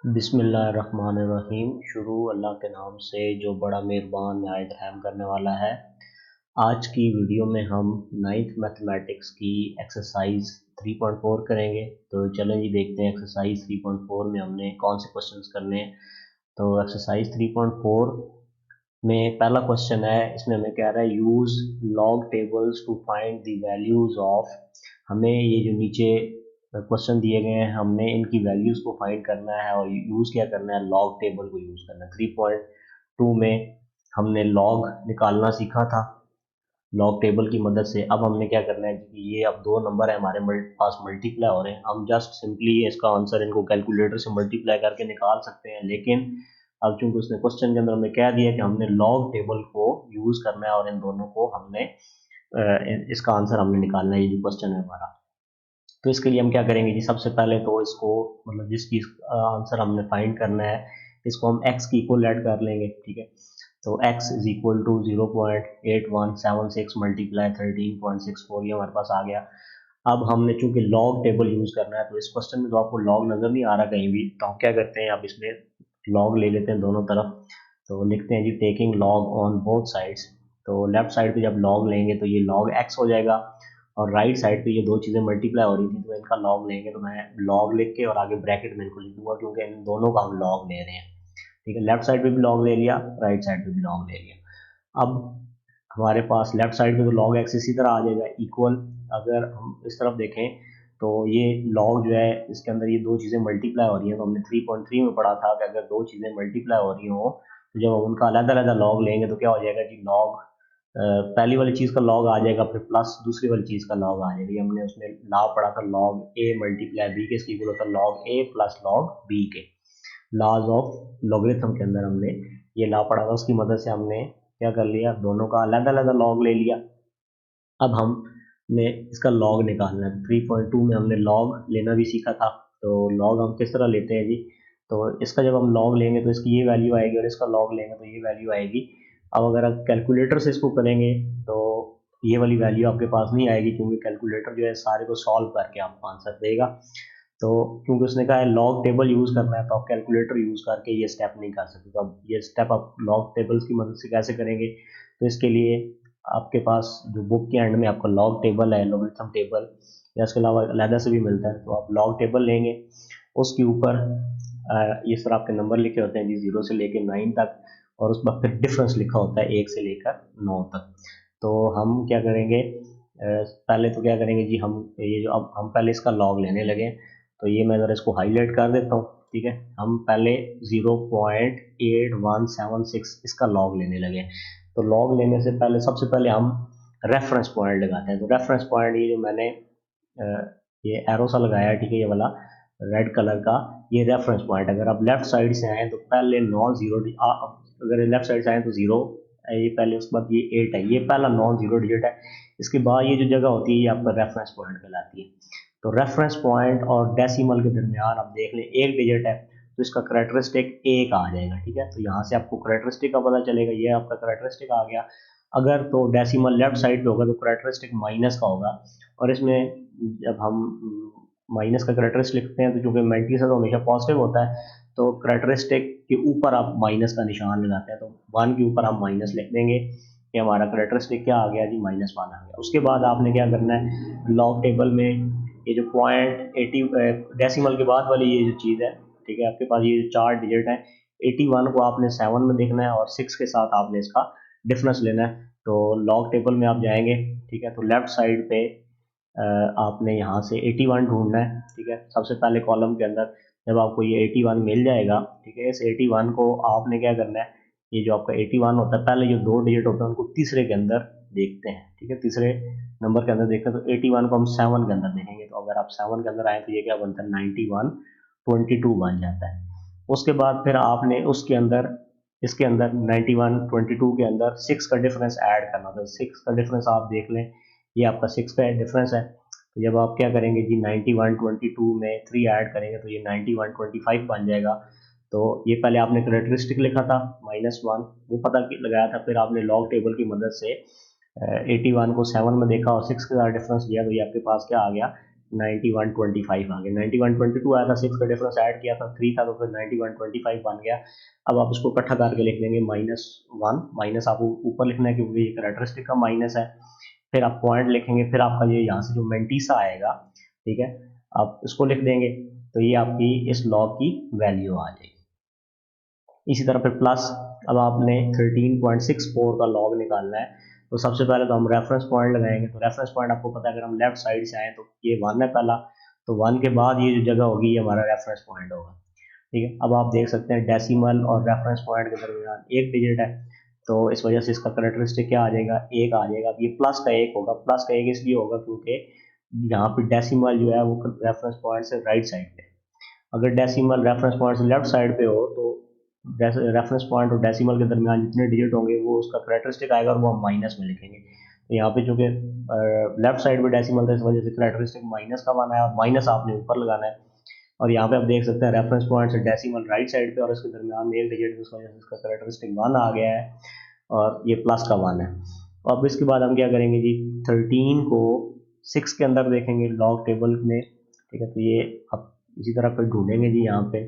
बिस्मिल्लाहिर्रहमानिर्रहीम। शुरू अल्लाह के नाम से जो बड़ा मेहरबान नहायत रहम करने वाला है। आज की वीडियो में हम नाइन्थ मैथमेटिक्स की एक्सरसाइज 3.4 करेंगे। तो चलें जी, देखते हैं एक्सरसाइज 3.4 में हमने कौन से क्वेश्चंस करने हैं। तो एक्सरसाइज 3.4 में पहला क्वेश्चन है, इसमें हमें कह रहा है use log tables two find the values of. हमें ये जो नीचे क्वेश्चन दिए गए हैं, हमने इनकी वैल्यूज़ को फाइंड करना है और यूज़ क्या करना है, लॉग टेबल को यूज़ करना है। 3.2 में हमने लॉग निकालना सीखा था लॉग टेबल की मदद से। अब हमने क्या करना है कि ये अब दो नंबर है हमारे पास मल्टीप्लाई हो रहे हैं, हम जस्ट सिंपली इसका आंसर इनको कैलकुलेटर से मल्टीप्लाई करके निकाल सकते हैं। लेकिन अब चूंकि उसने क्वेश्चन के अंदर हमें कह दिया कि हमने लॉग टेबल को यूज़ करना है और इन दोनों को हमने इसका आंसर हमने निकालना है, ये जो क्वेश्चन है हमारा। तो इसके लिए हम क्या करेंगे जी, सबसे पहले तो इसको मतलब जिस चीज़ का आंसर हमने फाइंड करना है, इसको हम x की इक्वल ऐड कर लेंगे। ठीक है, तो x is equal to 0.8176 multiply 13.64, ये हमारे पास आ गया। अब हमने चूंकि लॉग टेबल यूज़ करना है, तो इस क्वेश्चन में तो आपको लॉग नज़र नहीं आ रहा कहीं भी, तो हम क्या करते हैं, अब इसमें लॉग ले लेते हैं दोनों तरफ। तो लिखते हैं जी taking log on both sides. तो लेफ्ट साइड पे जब लॉग लेंगे तो ये लॉग x हो जाएगा, और राइट साइड पे ये दो चीज़ें मल्टीप्लाई हो रही थी तो इनका लॉग लेंगे। तो मैं लॉग लिख के और आगे ब्रैकेट में इनको लिख दूंगा क्योंकि इन दोनों का हम लॉग ले रहे हैं। ठीक है, लेफ्ट साइड पे भी लॉग ले लिया, राइट साइड पे भी लॉग ले लिया। अब हमारे पास लेफ्ट साइड पे तो लॉग एक्स इसी तरह आ जाएगा इक्वल। अगर हम इस तरफ देखें तो ये लॉग जो है, इसके अंदर ये दो चीज़ें मल्टीप्लाई हो रही हैं। तो हमने 3.3 में पढ़ा था कि अगर दो चीज़ें मल्टीप्लाई हो रही हो तो जब हम उनका अलग अलग लॉग लेंगे तो क्या हो जाएगा जी, लॉग पहली वाली चीज़ का लॉग आ जाएगा, फिर प्लस दूसरी वाली चीज़ का लॉग आ जाएगा। ये हमने उसमें लॉ पढ़ा था, लॉग ए मल्टीप्लाई बी के इसकी इक्वल होता है लॉग ए प्लस लॉग बी के। लॉज ऑफ लॉगरिथम के अंदर हमने ये लॉ पढ़ा था, उसकी मदद से हमने क्या कर लिया, दोनों का अलग अलग लॉग ले लिया। अब हमने इसका लॉग निकालना है। 3.2 में हमने लॉग लेना भी सीखा था। तो लॉग हम किस तरह लेते हैं जी, तो इसका जब हम लॉग लेंगे तो इसकी ये वैल्यू आएगी और इसका लॉग लेंगे तो ये वैल्यू आएगी। अब अगर आप कैलकुलेटर से इसको करेंगे तो ये वाली वैल्यू आपके पास नहीं आएगी, क्योंकि कैलकुलेटर जो है सारे को सॉल्व करके आपको आंसर देगा। तो क्योंकि उसने कहा है लॉग टेबल यूज़ करना है, तो आप कैलकुलेटर यूज़ करके ये स्टेप नहीं कर सकते। तो अब ये स्टेप आप लॉग टेबल्स की मदद से कैसे करेंगे, तो इसके लिए आपके पास जो बुक के एंड में आपका लॉग टेबल है, लॉगरिथम टेबल, या इसके अलावा अलहदा से भी मिलता है, तो आप लॉग टेबल लेंगे। उसके ऊपर इस तरह आपके नंबर लिखे होते हैं जी 0 से लेकर 9 तक, और उस पर फिर डिफरेंस लिखा होता है 1 से लेकर 9 तक। तो हम क्या करेंगे, पहले तो क्या करेंगे जी, हम ये जो अब हम पहले इसका लॉग लेने लगे, तो ये मैं ज़रा इसको हाईलाइट कर देता हूँ। ठीक है, हम पहले 0.8176 इसका लॉग लेने लगे। तो लॉग लेने से पहले सबसे पहले हम रेफरेंस पॉइंट लगाते हैं। तो रेफरेंस पॉइंट ये जो मैंने ये एरो सा लगाया है, ठीक है, ये वाला रेड कलर का, ये रेफरेंस पॉइंट। अगर आप लेफ्ट साइड से आए तो पहले नॉन जीरो, अगर लेफ्ट साइड से आए तो जीरो ये पहले, उसके बाद ये 8 है, ये पहला नॉन जीरो डिजिट है। इसके बाद ये जो जगह होती है ये आपका रेफरेंस पॉइंट कहलाती है। तो रेफरेंस पॉइंट और डेसिमल के दरमियान आप देख लें एक डिजिट है, तो इसका करेक्टरिस्टिक 1 आ जाएगा। ठीक है, तो यहाँ से आपको करेक्टरिस्टिक का पता चलेगा, ये आपका करेक्टरिस्टिक आ गया। अगर तो डेसिमल लेफ्ट साइड पे होगा तो करेक्टरिस्टिक माइनस का होगा। और इसमें जब हम माइनस का करेक्टरिस्टिक लिखते हैं तो चूंकि मैट्रिक्स है तो हमेशा पॉजिटिव होता है, तो करेक्टरिस्टिक के ऊपर आप माइनस का निशान लगाते हैं। तो 1 के ऊपर हम माइनस लिख देंगे कि हमारा करेक्टरिस्टिक क्या आ गया जी, -1 आ गया। उसके बाद आपने क्या करना है, लॉग टेबल में ये जो पॉइंट 80 डेसिमल के बाद वाली ये जो चीज़ है, ठीक है, आपके पास ये 4 डिजिट है, 81 को आपने 7 में देखना है और 6 के साथ आपने इसका डिफरेंस लेना है। तो लॉग टेबल में आप जाएंगे, ठीक है, तो लेफ्ट साइड पे आपने यहाँ से 81 ढूंढना है। ठीक है, सबसे पहले कॉलम के अंदर जब आपको ये 81 मिल जाएगा, ठीक है, इस 81 को आपने क्या करना है, ये जो आपका 81 होता है, पहले जो दो डिजिट होते हैं उनको तीसरे के अंदर देखते हैं। ठीक है, तीसरे नंबर के अंदर देखते हैं, तो 81 को हम 7 के अंदर देखेंगे। तो अगर आप 7 के अंदर आए तो ये क्या बनता है, 9122 बन जाता है। उसके बाद फिर आपने उसके अंदर इसके अंदर 9122 के अंदर 6 का डिफरेंस ऐड करना था। 6 का डिफरेंस आप देख लें, ये आपका 6 का डिफरेंस है। तो जब आप क्या करेंगे जी, 9122 में 3 ऐड करेंगे तो ये 9125 बन जाएगा। तो ये पहले आपने करेक्टरिस्टिक लिखा था -1, वो पता लगाया था, फिर आपने लॉग टेबल की मदद से 81 को 7 में देखा और 6 के साथ डिफरेंस लिया, तो ये आपके पास क्या आ गया, 9125 आ गया। 9122 आया था, 6 का डिफरेंस ऐड किया था, 3 था, तो फिर 9125 बन गया। अब आप इसको इकट्ठा करके लिख देंगे -1, माइनस आपको ऊपर लिखना है क्योंकि ये कैरेक्टरिस्टिक का माइनस है। फिर आप पॉइंट लिखेंगे, फिर आपका ये यहाँ से जो मेंटीसा आएगा, ठीक है, आप इसको लिख देंगे, तो ये आपकी इस लॉग की वैल्यू आ जाएगी। इसी तरह फिर प्लस, अब आपने 13.64 का लॉग निकालना है, तो सबसे पहले तो हम रेफरेंस पॉइंट लगाएंगे। तो रेफरेंस पॉइंट आपको पता है, अगर हम लेफ्ट साइड से आए तो ये 1 है पहला, तो 1 के बाद ये जो जगह होगी ये हमारा रेफरेंस पॉइंट होगा, ठीक है। अब आप देख सकते हैं डेसिमल और रेफरेंस पॉइंट के दरमियान एक डिजिट है, तो इस वजह से इसका कैरेक्टरिस्टिक क्या आ जाएगा, 1 आ जाएगा। अब ये प्लस का 1 होगा, प्लस का 1 इसलिए होगा क्योंकि यहाँ पे डेसिमल जो है वो रेफरेंस पॉइंट से राइट साइड पे, अगर डेसिमल रेफरेंस पॉइंट से लेफ्ट साइड पे हो तो रेफरेंस पॉइंट और डेसिमल के दरमियान जितने डिजिट होंगे वो उसका कैरेक्टरिस्टिक आएगा और वो हम माइनस में लिखेंगे। तो यहाँ पे चूंकि लेफ्ट साइड पे डेसिमल था, इस वजह से कैरेक्टरिस्टिक माइनस का बना है और माइनस आपने ऊपर लगाना है। और यहाँ पे आप देख सकते हैं रेफरेंस पॉइंट से डेसिमल राइट साइड पे और इसके दरमियान में एक डिजिट, इस वजह से इसका कैरेक्टरिस्टिक 1 आ गया है और ये प्लस का 1 है। तो अब इसके बाद हम क्या करेंगे जी, 13 को 6 के अंदर देखेंगे लॉग टेबल में, ठीक है। तो ये अब इसी तरह फिर ढूंढेंगे जी, यहाँ पे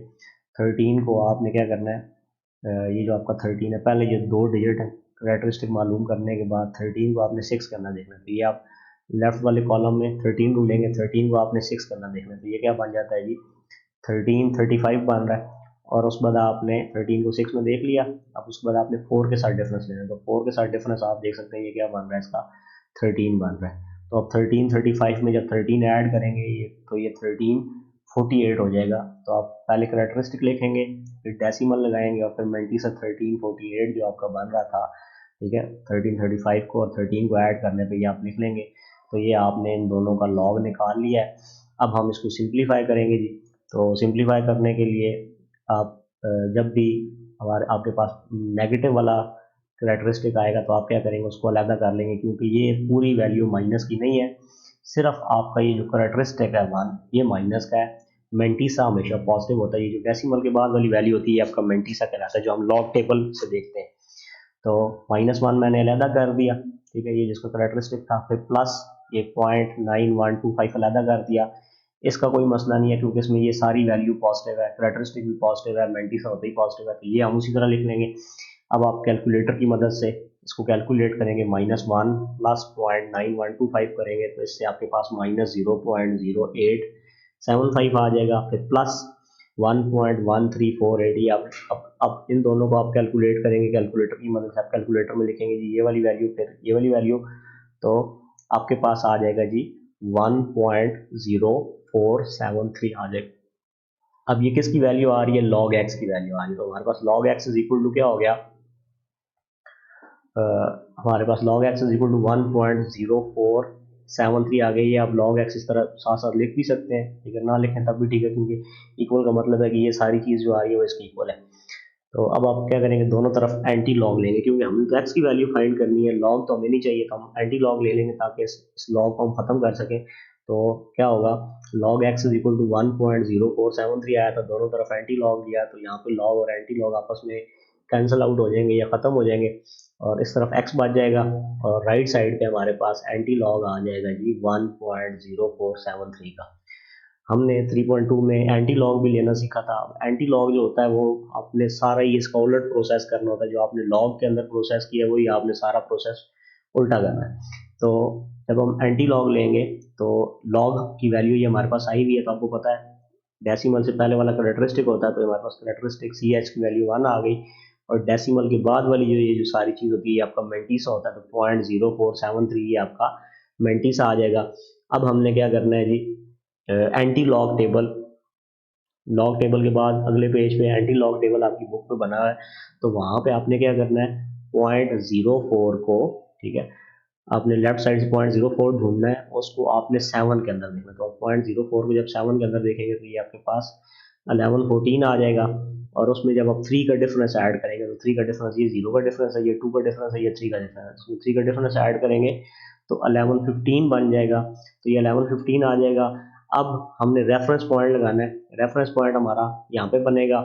13 को आपने क्या करना है, ये जो आपका 13 है, पहले ये 2 डिजिट है, कैरेक्टरिस्टिक मालूम करने के बाद 13 को आपने 6 करना देखना है। तो ये आप लेफ्ट वाले कॉलम में 13 ढूंढेंगे, 13 को आपने 6 करना देखना है। तो ये क्या बन जाता है जी, 1335 बन रहा है। और उसके बाद आपने 13 को 6 में देख लिया, अब उसके बाद आपने 4 के साथ डिफरेंस लेना है। तो 4 के साथ डिफरेंस आप देख सकते हैं ये क्या बन रहा है, इसका 13 बन रहा है। तो अब 1335 में जब 13 ऐड करेंगे ये, तो ये 1348 हो जाएगा। तो आप पहले कैरेक्टरिस्टिक लिखेंगे, फिर डेसिमल लगाएंगे और फिर मल्टी से 1348 जो आपका बन रहा था, ठीक है, 1335 को और 13 को ऐड करने पे ये आप लिख लेंगे। तो ये आपने इन दोनों का लॉग निकाल लिया है। अब हम इसको सिंप्लीफाई करेंगे जी। तो सिंप्लीफाई करने के लिए आप जब भी आपके पास नेगेटिव वाला कैरेक्टरिस्टिक आएगा तो आप क्या करेंगे, उसको अलग कर लेंगे, क्योंकि ये पूरी वैल्यू माइनस की नहीं है, सिर्फ आपका ये जो कैरेक्टरिस्टिक है 1 ये माइनस का है। मेंटीसा हमेशा पॉजिटिव होता है, ये जो डेसिमल के बाद वाली वैल्यू होती है आपका मेंटीसा कहलाता है, जो हम लॉग टेबल से देखते हैं। तो -1 मैंने अलहदा कर दिया, ठीक है, ये जिसका कैरेक्टरिस्टिक था। फिर प्लस ये 0.9125 अलहदा कर दिया, इसका कोई मसला नहीं है क्योंकि इसमें ये सारी वैल्यू पॉजिटिव है, कैरेक्टरिस्टिक भी पॉजिटिव है, मेंटीसा होता ही पॉजिटिव है, तो ये हम उसी तरह लिख लेंगे। अब आप कैलकुलेटर की मदद से इसको कैलकुलेट करेंगे, -1 प्लस 0.9125 करेंगे तो इससे आपके पास -0.0875 आ जाएगा। फिर प्लस 1.1348, ये अब इन दोनों को आप कैलकुलेट करेंगे कैलकुलेटर की मदद से। आप कैलकुलेटर में लिखेंगे जी ये वाली वैल्यू फिर ये वाली वैल्यू, तो आपके पास आ जाएगा जी 1.0473 आ जाएगा। अब ये किसकी वैल्यू आ रही है, log x की वैल्यू आ रही है। तो हमारे पास log x is equal to क्या हो गया, हमारे पास log x is equal to 1.0473 आ गई है। आप log x इस तरह साथ साथ लिख भी सकते हैं, ठीक है, ना लिखें तब भी ठीक है, क्योंकि इक्वल का मतलब है कि ये सारी चीज़ जो आ रही है वो इसकी इक्वल है। तो अब आप क्या करेंगे, दोनों तरफ एंटी लॉग लेंगे, क्योंकि हमें तो x की वैल्यू फाइंड करनी है, लॉग तो हमें नहीं चाहिए, तो हम एंटी लॉग ले लेंगे ताकि इस लॉग को हम खत्म कर सकें। तो क्या होगा, log x is equal to 1.0473 आया था, दोनों तरफ एंटी लॉग लिया, तो यहाँ पे लॉग और एंटी लॉग आपस में कैंसिल आउट हो जाएंगे या ख़त्म हो जाएंगे और इस तरफ x बच जाएगा और राइट साइड पे हमारे पास एंटी लॉग आ जाएगा जी 1.0473 का। हमने 3.2 में एंटी लॉग भी लेना सीखा था। एंटी लॉग जो होता है वो आपने सारा ही इसका उलट प्रोसेस करना होता है, जो आपने लॉग के अंदर प्रोसेस किया वही आपने सारा प्रोसेस उल्टा करना है। तो जब हम एंटी लॉग लेंगे तो लॉग की वैल्यू ये हमारे पास आई हुई है, तो आपको पता है डेसिमल से पहले वाला कैरेक्टरिस्टिक होता है, तो हमारे पास कैरेक्टरिस्टिक सी एच की वैल्यू 1 आ गई और डेसिमल के बाद वाली जो ये जो सारी चीज़ होती है आपका मेंटीसा होता है, तो 0.0473 ये आपका मेंटीसा आ जाएगा। अब हमने क्या करना है जी, antilog table, log table के बाद अगले पेज पे एंटी लॉग टेबल आपकी बुक पे बना है, तो वहाँ पे आपने क्या करना है, 0.04 को, ठीक है, आपने लेफ्ट साइड से 0.04 ढूंढना है, उसको आपने 7 के अंदर देखना है। तो आप 0.04 को जब 7 के अंदर देखेंगे तो ये आपके पास 1114 आ जाएगा और उसमें जब आप 3 का डिफरेंस ऐड करेंगे तो 3 का डिफरेंस, ये 0 का डिफरेंस है, ये 2 का डिफरेंस है, ये 3 का डिफरेंस है, तो 3 का डिफरेंस ऐड करेंगे तो 1115 बन जाएगा। तो ये 1115 आ जाएगा। अब हमने रेफरेंस पॉइंट लगाना है, रेफरेंस पॉइंट हमारा यहाँ पे बनेगा,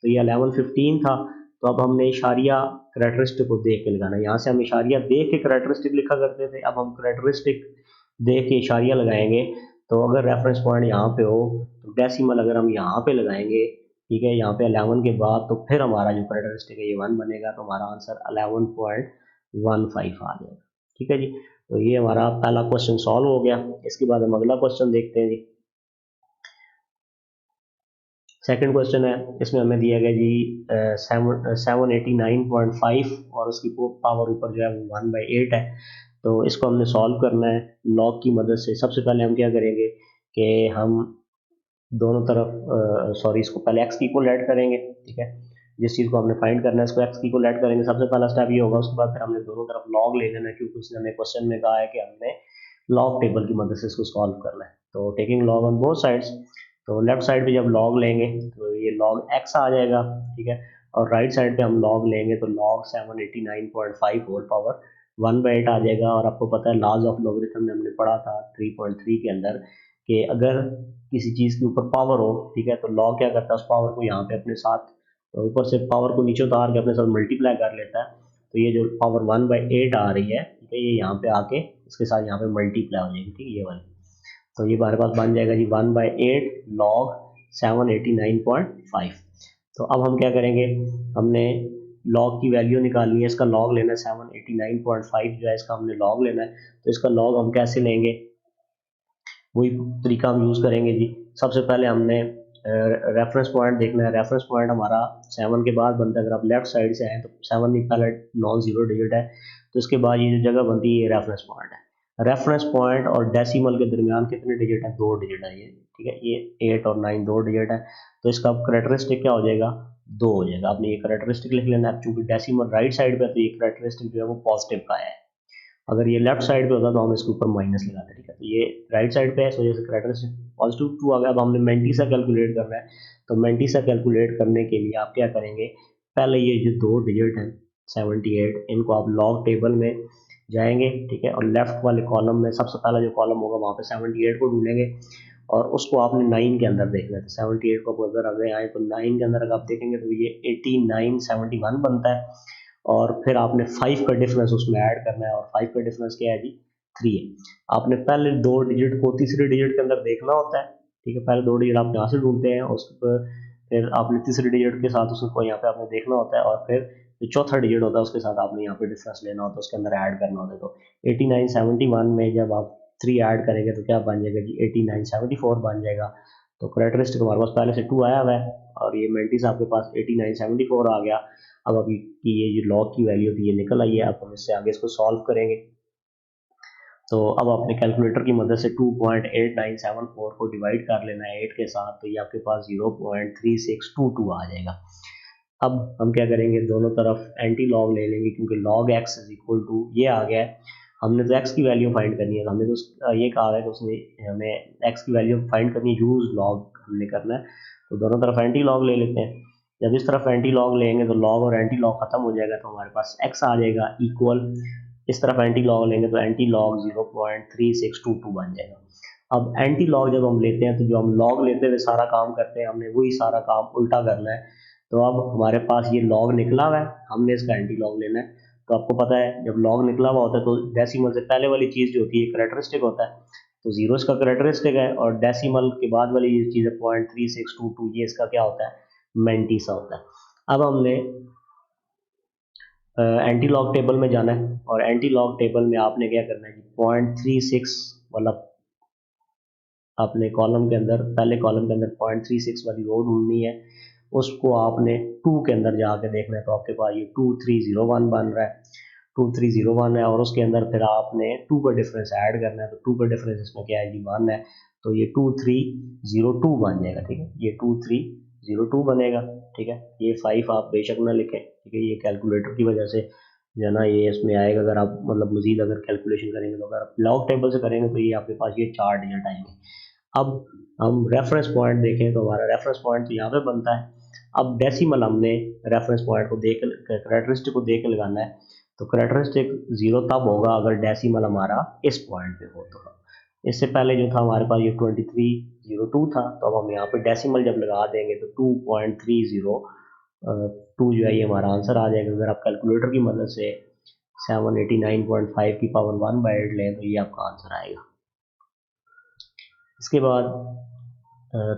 तो ये 1115 था, तो अब हमने इशारिया कैरेक्टरिस्टिक को देख के लगाना है। यहाँ से हम इशारिया देख के कैरेक्टरिस्टिक लिखा करते थे, अब हम कैरेक्टरिस्टिक देख के इशारिया लगाएंगे तो अगर रेफरेंस पॉइंट यहाँ पे हो तो डेसिमल अगर हम यहाँ पे लगाएंगे, ठीक है, यहाँ पे 11 के बाद, तो फिर हमारा जो कैरेक्टरिस्टिक है ये 1 बनेगा, तो हमारा आंसर 11.15 आ जाएगा। ठीक है जी, तो ये हमारा पहला क्वेश्चन सॉल्व हो गया। इसके बाद हम अगला क्वेश्चन देखते हैं जी। सेकंड क्वेश्चन है, इसमें हमें दिया गया जी 789.5 और उसकी पावर ऊपर जो है वो 1/8 है। तो इसको हमने सॉल्व करना है लॉग की मदद से। सबसे पहले हम क्या करेंगे कि हम दोनों तरफ इसको पहले एक्स की इक्वल ऐड करेंगे, ठीक है, जिस चीज़ को हमने फाइंड करना है इसको एक्स की इक्वल ऐड करेंगे, सबसे पहला स्टेप ये होगा। उसके बाद फिर हमने दोनों तरफ लॉग ले लेना है, क्योंकि उसने हमें क्वेश्चन में कहा है कि हमने लॉग टेबल की मदद से इसको सॉल्व करना है। तो taking log on both sides, तो लेफ्ट साइड पे जब लॉग लेंगे तो ये लॉग एक्स आ जाएगा, ठीक है, और राइट साइड पे हम लॉग लेंगे तो लॉग 789.5 होल पावर 1/8 आ जाएगा। और आपको पता है लॉज ऑफ लॉगरिथम में हमने पढ़ा था 3.3 के अंदर कि अगर किसी चीज़ के ऊपर पावर हो, ठीक है, तो लॉग क्या करता है उस पावर को यहाँ पे अपने साथ ऊपर से पावर को नीचे उतार के अपने साथ मल्टीप्लाई कर लेता है। तो ये जो पावर 1/8 आ रही है, ठीक है, ये यहाँ पे आके इसके साथ यहाँ पे मल्टीप्लाई हो जाएगी, ठीक है, ये वाली। तो ये हमारे पास बन जाएगा जी 1/8 लॉग 789.5। तो अब हम क्या करेंगे, हमने लॉग की वैल्यू निकालनी है, इसका लॉग लेना है 789.5 जो है इसका हमने लॉग लेना है। तो इसका लॉग हम कैसे लेंगे, वही तरीका हम यूज़ करेंगे जी। सबसे पहले हमने रेफरेंस पॉइंट देखना है। रेफरेंस पॉइंट हमारा 7 के बाद बनता है। अगर आप लेफ्ट साइड से आए तो 7 नहीं, पहले नॉन जीरो डिजिट है, तो इसके बाद ये जो जगह बनती है ये रेफरेंस पॉइंट है। रेफरेंस पॉइंट और डेसिमल के दरमियान कितने डिजिट हैं, 2 डिजिट है ये, ठीक है, ये 8 और 9 2 डिजिट है। तो इसका करेक्टरिस्टिक क्या हो जाएगा, 2 हो जाएगा। आपने ये करेक्टरिस्टिक लिख लेना है, चूंकि डेसिमल राइट साइड पे है तो ये करेक्टरिस्टिक जो है वो पॉजिटिव का है। अगर ये लेफ्ट साइड पे होता तो हम इसके ऊपर माइनस लगाते, ठीक है। तो ये राइट साइड पे है, इस वजह से करेक्टरिस्टिक पॉजिटिव 2 आ गया। अब हमने मेंटीसा कैलकुलेट करना है। तो मेंटीसा कैलकुलेट करने के लिए आप क्या करेंगे, पहले ये जो 2 डिजिट हैं 78, इनको आप लॉग टेबल में जाएंगे, ठीक है, और लेफ्ट वाले कॉलम में सबसे पहला जो कॉलम होगा वहाँ पे 78 को ढूंढेंगे और उसको आपने 9 के अंदर देखना है। तो 78 को अगर अगर आए तो 9 के अंदर अगर आप देखेंगे तो ये 8971 बनता है। और फिर आपने 5 का डिफरेंस उसमें ऐड करना है, और 5 का डिफरेंस क्या है जी, 3 है। आपने पहले 2 डिजिट को तीसरे डिजिट के अंदर देखना होता है, ठीक है, पहले 2 डिजिट आप यहाँ से ढूंढते हैं, उसके पर फिर आपने तीसरे डिजिट के साथ उसको यहाँ पे आपने देखना होता है, और फिर जो चौथा डिजिट होता है उसके साथ आपने यहाँ पे डिफरेंस लेना होता है, उसके अंदर ऐड करना होता है। तो 8971 में जब आप 3 ऐड करेंगे तो क्या बन जाएगा जी, 8974 बन जाएगा। तो करेक्टरिस्टिक हमारे पास पहले से 2 आया हुआ है और ये मेंटिस आपके पास 8974 आ गया। अब अभी की ये जो लॉग की वैल्यू थी ये निकल आई है। अब हम इससे आगे इसको सॉल्व करेंगे। तो अब अपने कैलकुलेटर की मदद से 2.8974 को डिवाइड कर लेना है 8 के साथ, तो ये आपके पास 0.3622 आ जाएगा। अब हम क्या करेंगे, दोनों तरफ एंटी लॉग ले लेंगे, क्योंकि log x is equal to ये आ गया है। हमने तो एक्स की वैल्यू फाइंड करनी है, हमने तो ये कहा है कि उसने हमें एक्स की वैल्यू फाइंड करनी है, यूज लॉग हमने करना है। तो दोनों तरफ एंटी लॉग ले लेते हैं। जब इस तरफ एंटी लॉग लेंगे तो लॉग और एंटी लॉग खत्म हो जाएगा, तो हमारे पास एक्स आ जाएगा इक्वल, इस तरफ एंटी लॉग लेंगे तो एंटी लॉग 0.3622 बन जाएगा। अब एंटी लॉग जब हम लेते हैं तो जो हम लॉग लेते हुए सारा काम करते हैं, हमने वही सारा काम उल्टा करना है। तो अब हमारे पास ये लॉग निकला हुआ है, हमने इसका एंटी लॉग लेना है। तो आपको पता है जब लॉग निकला हुआ होता है तो डेसिमल से पहले वाली चीज़ जो होती है करेक्टरिस्टिक होता है, तो जीरो इसका करेक्टरिस्टिक है, और डेसिमल के बाद वाली ये चीज़ है 0.3622, ये इसका क्या होता है, मेंटीसा होता है। अब हमने एंटी लॉग टेबल में जाना है, और एंटी लॉग टेबल में आपने क्या करना है, 0.36 वाला अपने कॉलम के अंदर, पहले कॉलम के अंदर 0.36 वाली रो ढूंढनी है। उसको आपने 2 के अंदर जाके देखना है, तो आपके पास ये 2301 बन रहा है, 2301 है, और उसके अंदर फिर आपने 2 का डिफरेंस ऐड करना है। तो 2 का डिफरेंस इसमें क्या है जी, 1 है, तो ये 2302 बन जाएगा, ठीक है, ये 2302 बनेगा, ठीक है। ये 5 आप बेशक ना लिखें, ठीक है, ये कैलकुलेटर की वजह से जो है ना ये इसमें आएगा। अगर आप मतलब मजीद अगर कैलकुलेशन करेंगे तो अगर आप लॉग टेबल से करेंगे तो ये आपके पास ये 4 डिजिट आएंगे। अब हम रेफरेंस पॉइंट देखें तो हमारा रेफरेंस पॉइंट तो यहाँ पे बनता है। अब डेसिमल हमने रेफरेंस पॉइंट को देख, करेक्टरिस्टिक को देख लगाना है। तो करेक्टरिस्टिक 0 तब होगा अगर डेसिमल हमारा इस पॉइंट पे हो। तो इससे पहले जो था हमारे पास ये 2302 था, तो अब हम यहाँ पे डेसिमल जब लगा देंगे तो 2.302 जो है ये हमारा आंसर आ जाएगा। अगर आप कैलकुलेटर की मदद से 789.5 की पावर 1/8 लें तो ये आपका आंसर आएगा। इसके बाद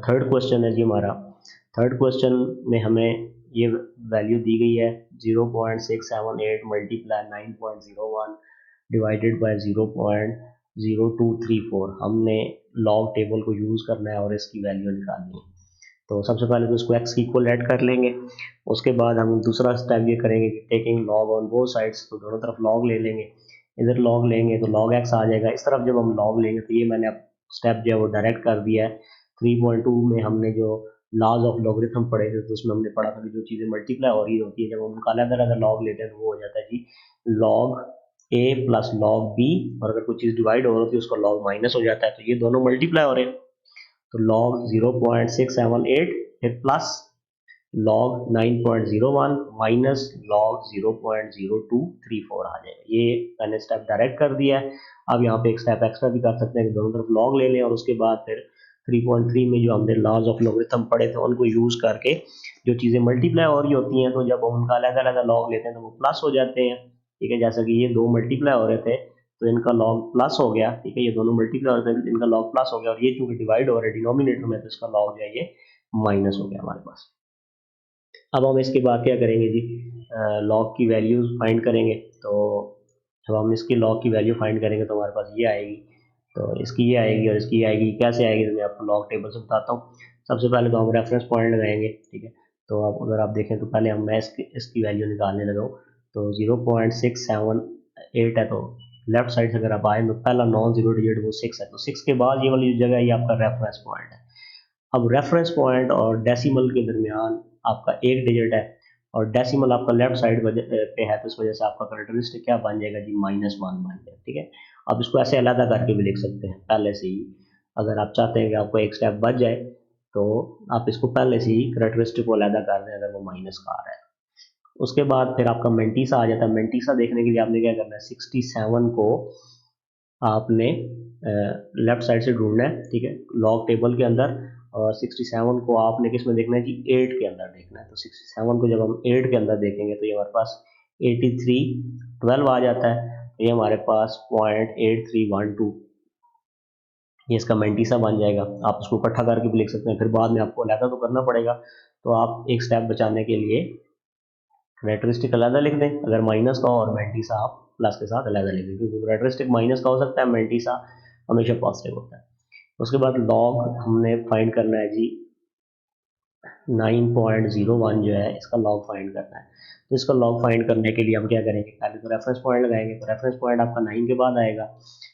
थर्ड क्वेश्चन है जी हमारा। थर्ड क्वेश्चन में हमें ये वैल्यू दी गई है 0.678 मल्टीप्लाई 9.01 डिवाइडेड बाय 0.0234। हमने लॉग टेबल को यूज़ करना है और इसकी वैल्यू निकालनी है। तो सबसे पहले तो इसको x की इक्वल ऐड कर लेंगे। उसके बाद हम दूसरा स्टेप ये करेंगे कि taking log on both sides, तो दोनों तरफ लॉग ले लेंगे। इधर लॉग लेंगे तो log x आ जाएगा, इस तरफ जब हम लॉग लेंगे तो ये मैंने अब स्टेप जो है वो डायरेक्ट कर दिया है। 3.2 में हमने जो लॉज ऑफ लॉगरिथम पढ़े थे तो उसमें हमने पढ़ा था कि जो चीज़ें मल्टीप्लाई हो रही होती है जब हम उनका अलग-अलग लॉग लेते हैं तो वो हो जाता है जी log a plus log b, और अगर कोई चीज़ डिवाइड हो रही है उसका log माइनस हो जाता है। तो ये दोनों मल्टीप्लाई हो रहे हैं तो log 0.678 फिर प्लस log 9.01 माइनस log 0.0234 आ जाएगा। ये मैंने स्टेप डायरेक्ट कर दिया है। अब यहाँ पे एक स्टेप एक्स्ट्रा भी कर सकते हैं कि दोनों तरफ log ले लें और उसके बाद फिर 3.3 में जो हमने लॉज ऑफ लॉगरिथम पढ़े थे उनको यूज़ करके जो चीज़ें मल्टीप्लाई हो रही होती हैं तो जब हम उनका अलग अलग लॉग लेते हैं तो वो प्लस हो जाते हैं। ठीक है, जैसा कि ये दो मल्टीप्लाई हो रहे थे तो इनका लॉग प्लस हो गया। ठीक है, ये दोनों मल्टीप्लाई हो रहे थे इनका लॉग प्लस हो गया, और ये चूंकि डिवाइड हो रहा है डिनोमिनेटर में तो इसका लॉग जो है ये माइनस हो गया हमारे पास। अब हम इसके बाद क्या करेंगे जी, लॉग की वैल्यूज फाइंड करेंगे। तो जब हम इसकी लॉग की वैल्यू फाइंड करेंगे तो हमारे पास ये आएगी, तो इसकी ये आएगी और इसकी ये आएगी। कैसे आएगी तो मैं आपको लॉग टेबल से बताता हूँ। सबसे पहले तो हम रेफरेंस पॉइंट लगाएंगे। ठीक है, तो आप अगर आप देखें तो पहले हम मैं इसकी वैल्यू निकालने लगा हूँ। तो 0.678 है, तो लेफ्ट साइड से अगर आप आए तो पहला नॉन जीरो डिजिट वो 6 है, तो 6 के बाद ये वाली जगह ये आपका रेफरेंस पॉइंट है। अब रेफरेंस पॉइंट और डेसिमल के दरमियान आपका एक डिजिट है और डेसिमल आपका लेफ्ट साइड पे है, तो इस वजह से आपका कैरेक्टरिस्टिक क्या बन जाएगा जी -1 बन जाएगा। ठीक है, अब इसको ऐसे अलग करके भी लिख सकते हैं पहले से ही। अगर आप चाहते हैं कि आपको एक स्टेप बच जाए तो आप इसको पहले से ही कैरेक्टरिस्टिक को अलग कर दें अगर वो माइनस का आ रहा है। उसके बाद फिर आपका मेंटीसा आ जाता है। मेंटीसा देखने के लिए आपने क्या करना है, 67 को आपने लेफ्ट साइड से ढूंढना है। ठीक है, लॉग टेबल के अंदर, और 67 को आपने किस में देखना है जी 8 के अंदर देखना है। तो 67 को जब हम 8 के अंदर देखेंगे तो ये हमारे पास 8312 आ जाता है। तो ये हमारे पास 0.8312 ये इसका मेंटीसा बन जाएगा। आप उसको इकट्ठा करके भी लिख सकते हैं, फिर बाद में आपको अलग तो करना पड़ेगा। तो आप एक स्टेप बचाने के लिए कैरेक्टरिस्टिक अलग लिख दें अगर माइनस का हो, और मेंटीसा आप प्लस के साथ अलग लिख दें, क्योंकि कैरेक्टरिस्टिक माइनस का हो सकता है, मेंटीसा हमेशा पॉजिटिव होता है। उसके बाद लॉग हमने फाइंड करना है जी 9.01 जो है इसका लॉग फाइंड करना है। तो इसका लॉग फाइंड करने के लिए हम क्या करेंगे, पहले तो रेफरेंस पॉइंट लगाएंगे। तो रेफरेंस पॉइंट आपका 9 के बाद आएगा।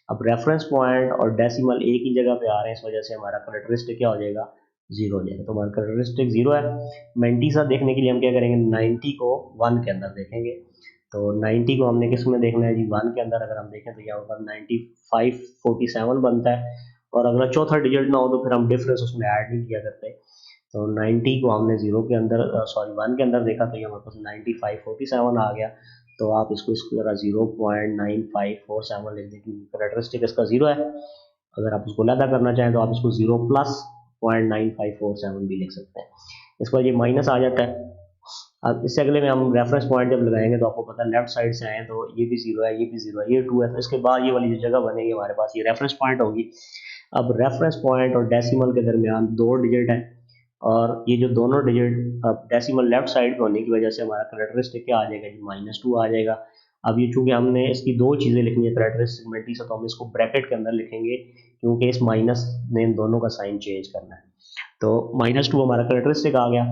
अब रेफरेंस पॉइंट और डेसिमल एक ही जगह पे आ रहे हैं, इस वजह से हमारा कैरेक्टरिस्टिक क्या हो जाएगा, 0 हो जाएगा। तो हमारा कैरेक्टरिस्टिक 0 है। मेंटीसा देखने के लिए हम क्या करेंगे, 90 को 1 के अंदर देखेंगे। तो 90 को हमने किस में देखना है जी 1 के अंदर। अगर हम देखें तो यहाँ पर 9547 बनता है, और अगर चौथा डिजिट ना हो तो फिर हम डिफरेंस उसमें ऐड नहीं किया करते। तो 90 को हमने 0 के अंदर 1 के अंदर देखा तो ये हमारे पास 9547 आ गया। तो आप इसको इसकी जगह 0.9547 लिख दें, क्योंकि कैरेक्टरिस्टिक इसका 0 है। अगर आप उसको अलग करना चाहें तो आप इसको 0 प्लस 0.9547 भी लिख सकते हैं। इस पर ये माइनस आ जाता है। अब इससे अगले में हम रेफरेंस पॉइंट जब लगाएंगे तो आपको पता है लेफ्ट साइड से आए तो ये भी 0 है, ये भी 0 है, ये 2 है। तो इसके बाद ये वाली जो जगह बनेगी हमारे पास ये रेफरेंस पॉइंट होगी। अब रेफरेंस पॉइंट और डेसिमल के दरमियान 2 डिजिट है, और ये जो दोनों डिजिट अब डेसिमल लेफ्ट साइड पे होने की वजह से हमारा कैरेक्टरिस्टिक क्या आ जाएगा जी -2 आ जाएगा। अब ये चूंकि हमने इसकी दो चीज़ें लिखनी है कैरेक्टरिस्टिक मेंटीसा, तो हम इसको ब्रैकेट के अंदर लिखेंगे क्योंकि इस माइनस ने इन दोनों का साइन चेंज करना है। तो -2 हमारा कैरेक्टरिस्टिक आ गया।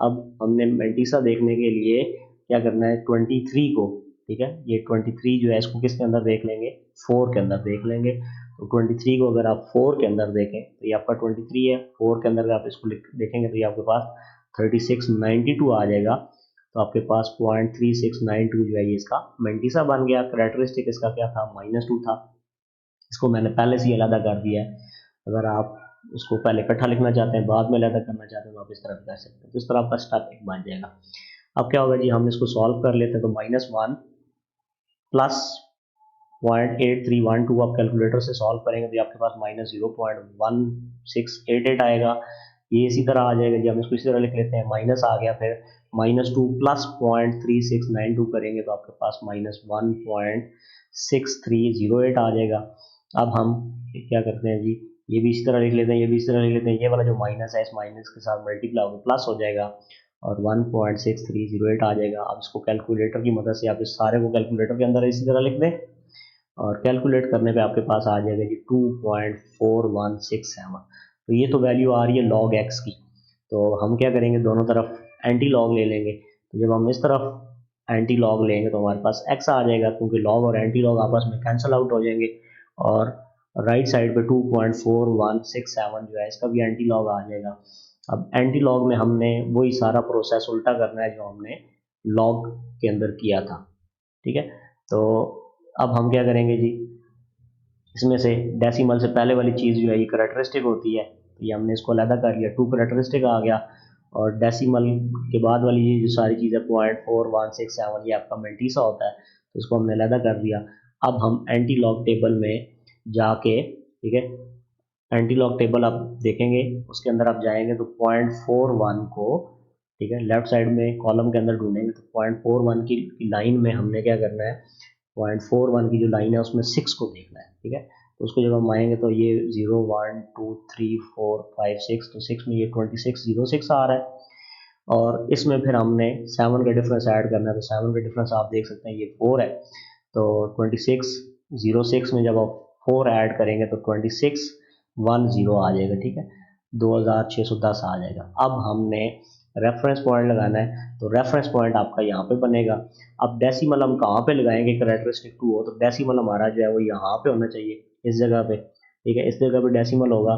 अब हमने मेंटीसा देखने के लिए क्या करना है, 23 को, ठीक है, ये 23 जो है इसको किसके अंदर देख लेंगे, 4 के अंदर देख लेंगे। तो 23 को अगर आप 4 के अंदर देखें तो ये आपका 23 है। 4 के अंदर अगर आप इसको देखेंगे तो ये आपके पास 3692 आ जाएगा। तो आपके पास 0.3692 जो है ये इसका मेंटीसा बन गया। कैरेक्टरिस्टिक इसका क्या था, -2 था। इसको मैंने पहले से ही अलग कर दिया है। अगर आप उसको पहले इकट्ठा लिखना चाहते हैं बाद में अलग करना चाहते हैं तो आप इस तरह कर सकते हैं। तो इस तरह आपका स्टेप एक बन जाएगा। अब क्या होगा जी, हम इसको सॉल्व कर लेते हैं। तो -1 प्लस 0.8312 आप कैलकुलेटर से सॉल्व करेंगे तो आपके पास -0.1688 आएगा। ये इसी तरह आ जाएगा जी, हम इसको इसी तरह लिख लेते हैं। माइनस आ गया, फिर -2 प्लस 0.3692 करेंगे तो आपके पास -1.6308 आ जाएगा। अब हम क्या करते हैं जी, ये भी इसी तरह लिख लेते हैं, ये भी इसी तरह लिख लेते हैं। ये वाला जो माइनस है इस माइनस के साथ मल्टीप्लाई होकर प्लस हो जाएगा और 1.6308 आ जाएगा। अब इसको कैलकुलेटर की मदद से आप इस सारे को कैलकुलेटर के अंदर इसी तरह लिख दें और कैलकुलेट करने पे आपके पास आ जाएगा जी 2.4167। तो ये तो वैल्यू आ रही है log x की। तो हम क्या करेंगे, दोनों तरफ एंटी लॉग ले लेंगे। तो जब हम इस तरफ एंटी लॉग लेंगे तो हमारे पास x आ जाएगा, क्योंकि लॉग और एंटी लॉग आपस में कैंसिल आउट हो जाएंगे। और राइट साइड पे 2.4167 जो है इसका भी एंटी लॉग आ जाएगा। अब एंटी लॉग में हमने वही सारा प्रोसेस उल्टा करना है जो हमने लॉग के अंदर किया था, ठीक है। तो अब हम क्या करेंगे जी, इसमें से डेसिमल से पहले वाली चीज़ जो है ये करेक्टरिस्टिक होती है, तो ये हमने इसको अलग कर लिया, 2 करेक्टरिस्टिक आ गया। और डेसिमल के बाद वाली ये जो सारी चीज़ है 0.4167 ये आपका मल्टीसा होता है, तो इसको हमने अलग कर दिया। अब हम एंटी लॉग टेबल में जाके, ठीक है, एंटी लॉग टेबल आप देखेंगे, उसके अंदर आप जाएंगे तो 0.41 को, ठीक है, लेफ्ट साइड में कॉलम के अंदर ढूंढेंगे तो 0.41 की लाइन में हमने क्या करना है, 0.41 की जो लाइन है उसमें 6 को देखना है, ठीक है। तो उसको जब हम आएंगे तो ये 0 1 2 3 4 5 6, तो 6 में ये 2606 आ रहा है। और इसमें फिर हमने 7 का डिफरेंस ऐड करना है, तो 7 का डिफरेंस आप देख सकते हैं ये 4 है। तो 2606 में जब आप 4 ऐड करेंगे तो 2610 आ जाएगा, ठीक है, 2610 आ जाएगा। अब हमने रेफरेंस पॉइंट लगाना है, तो रेफरेंस पॉइंट आपका यहाँ पे बनेगा। अब डेसिमल हम कहाँ पे लगाएंगे, कैरेक्टरिस्टिक 2 हो तो डेसिमल हमारा जो है वो यहाँ पे होना चाहिए, इस जगह पे, ठीक है, इस जगह पे डेसिमल होगा।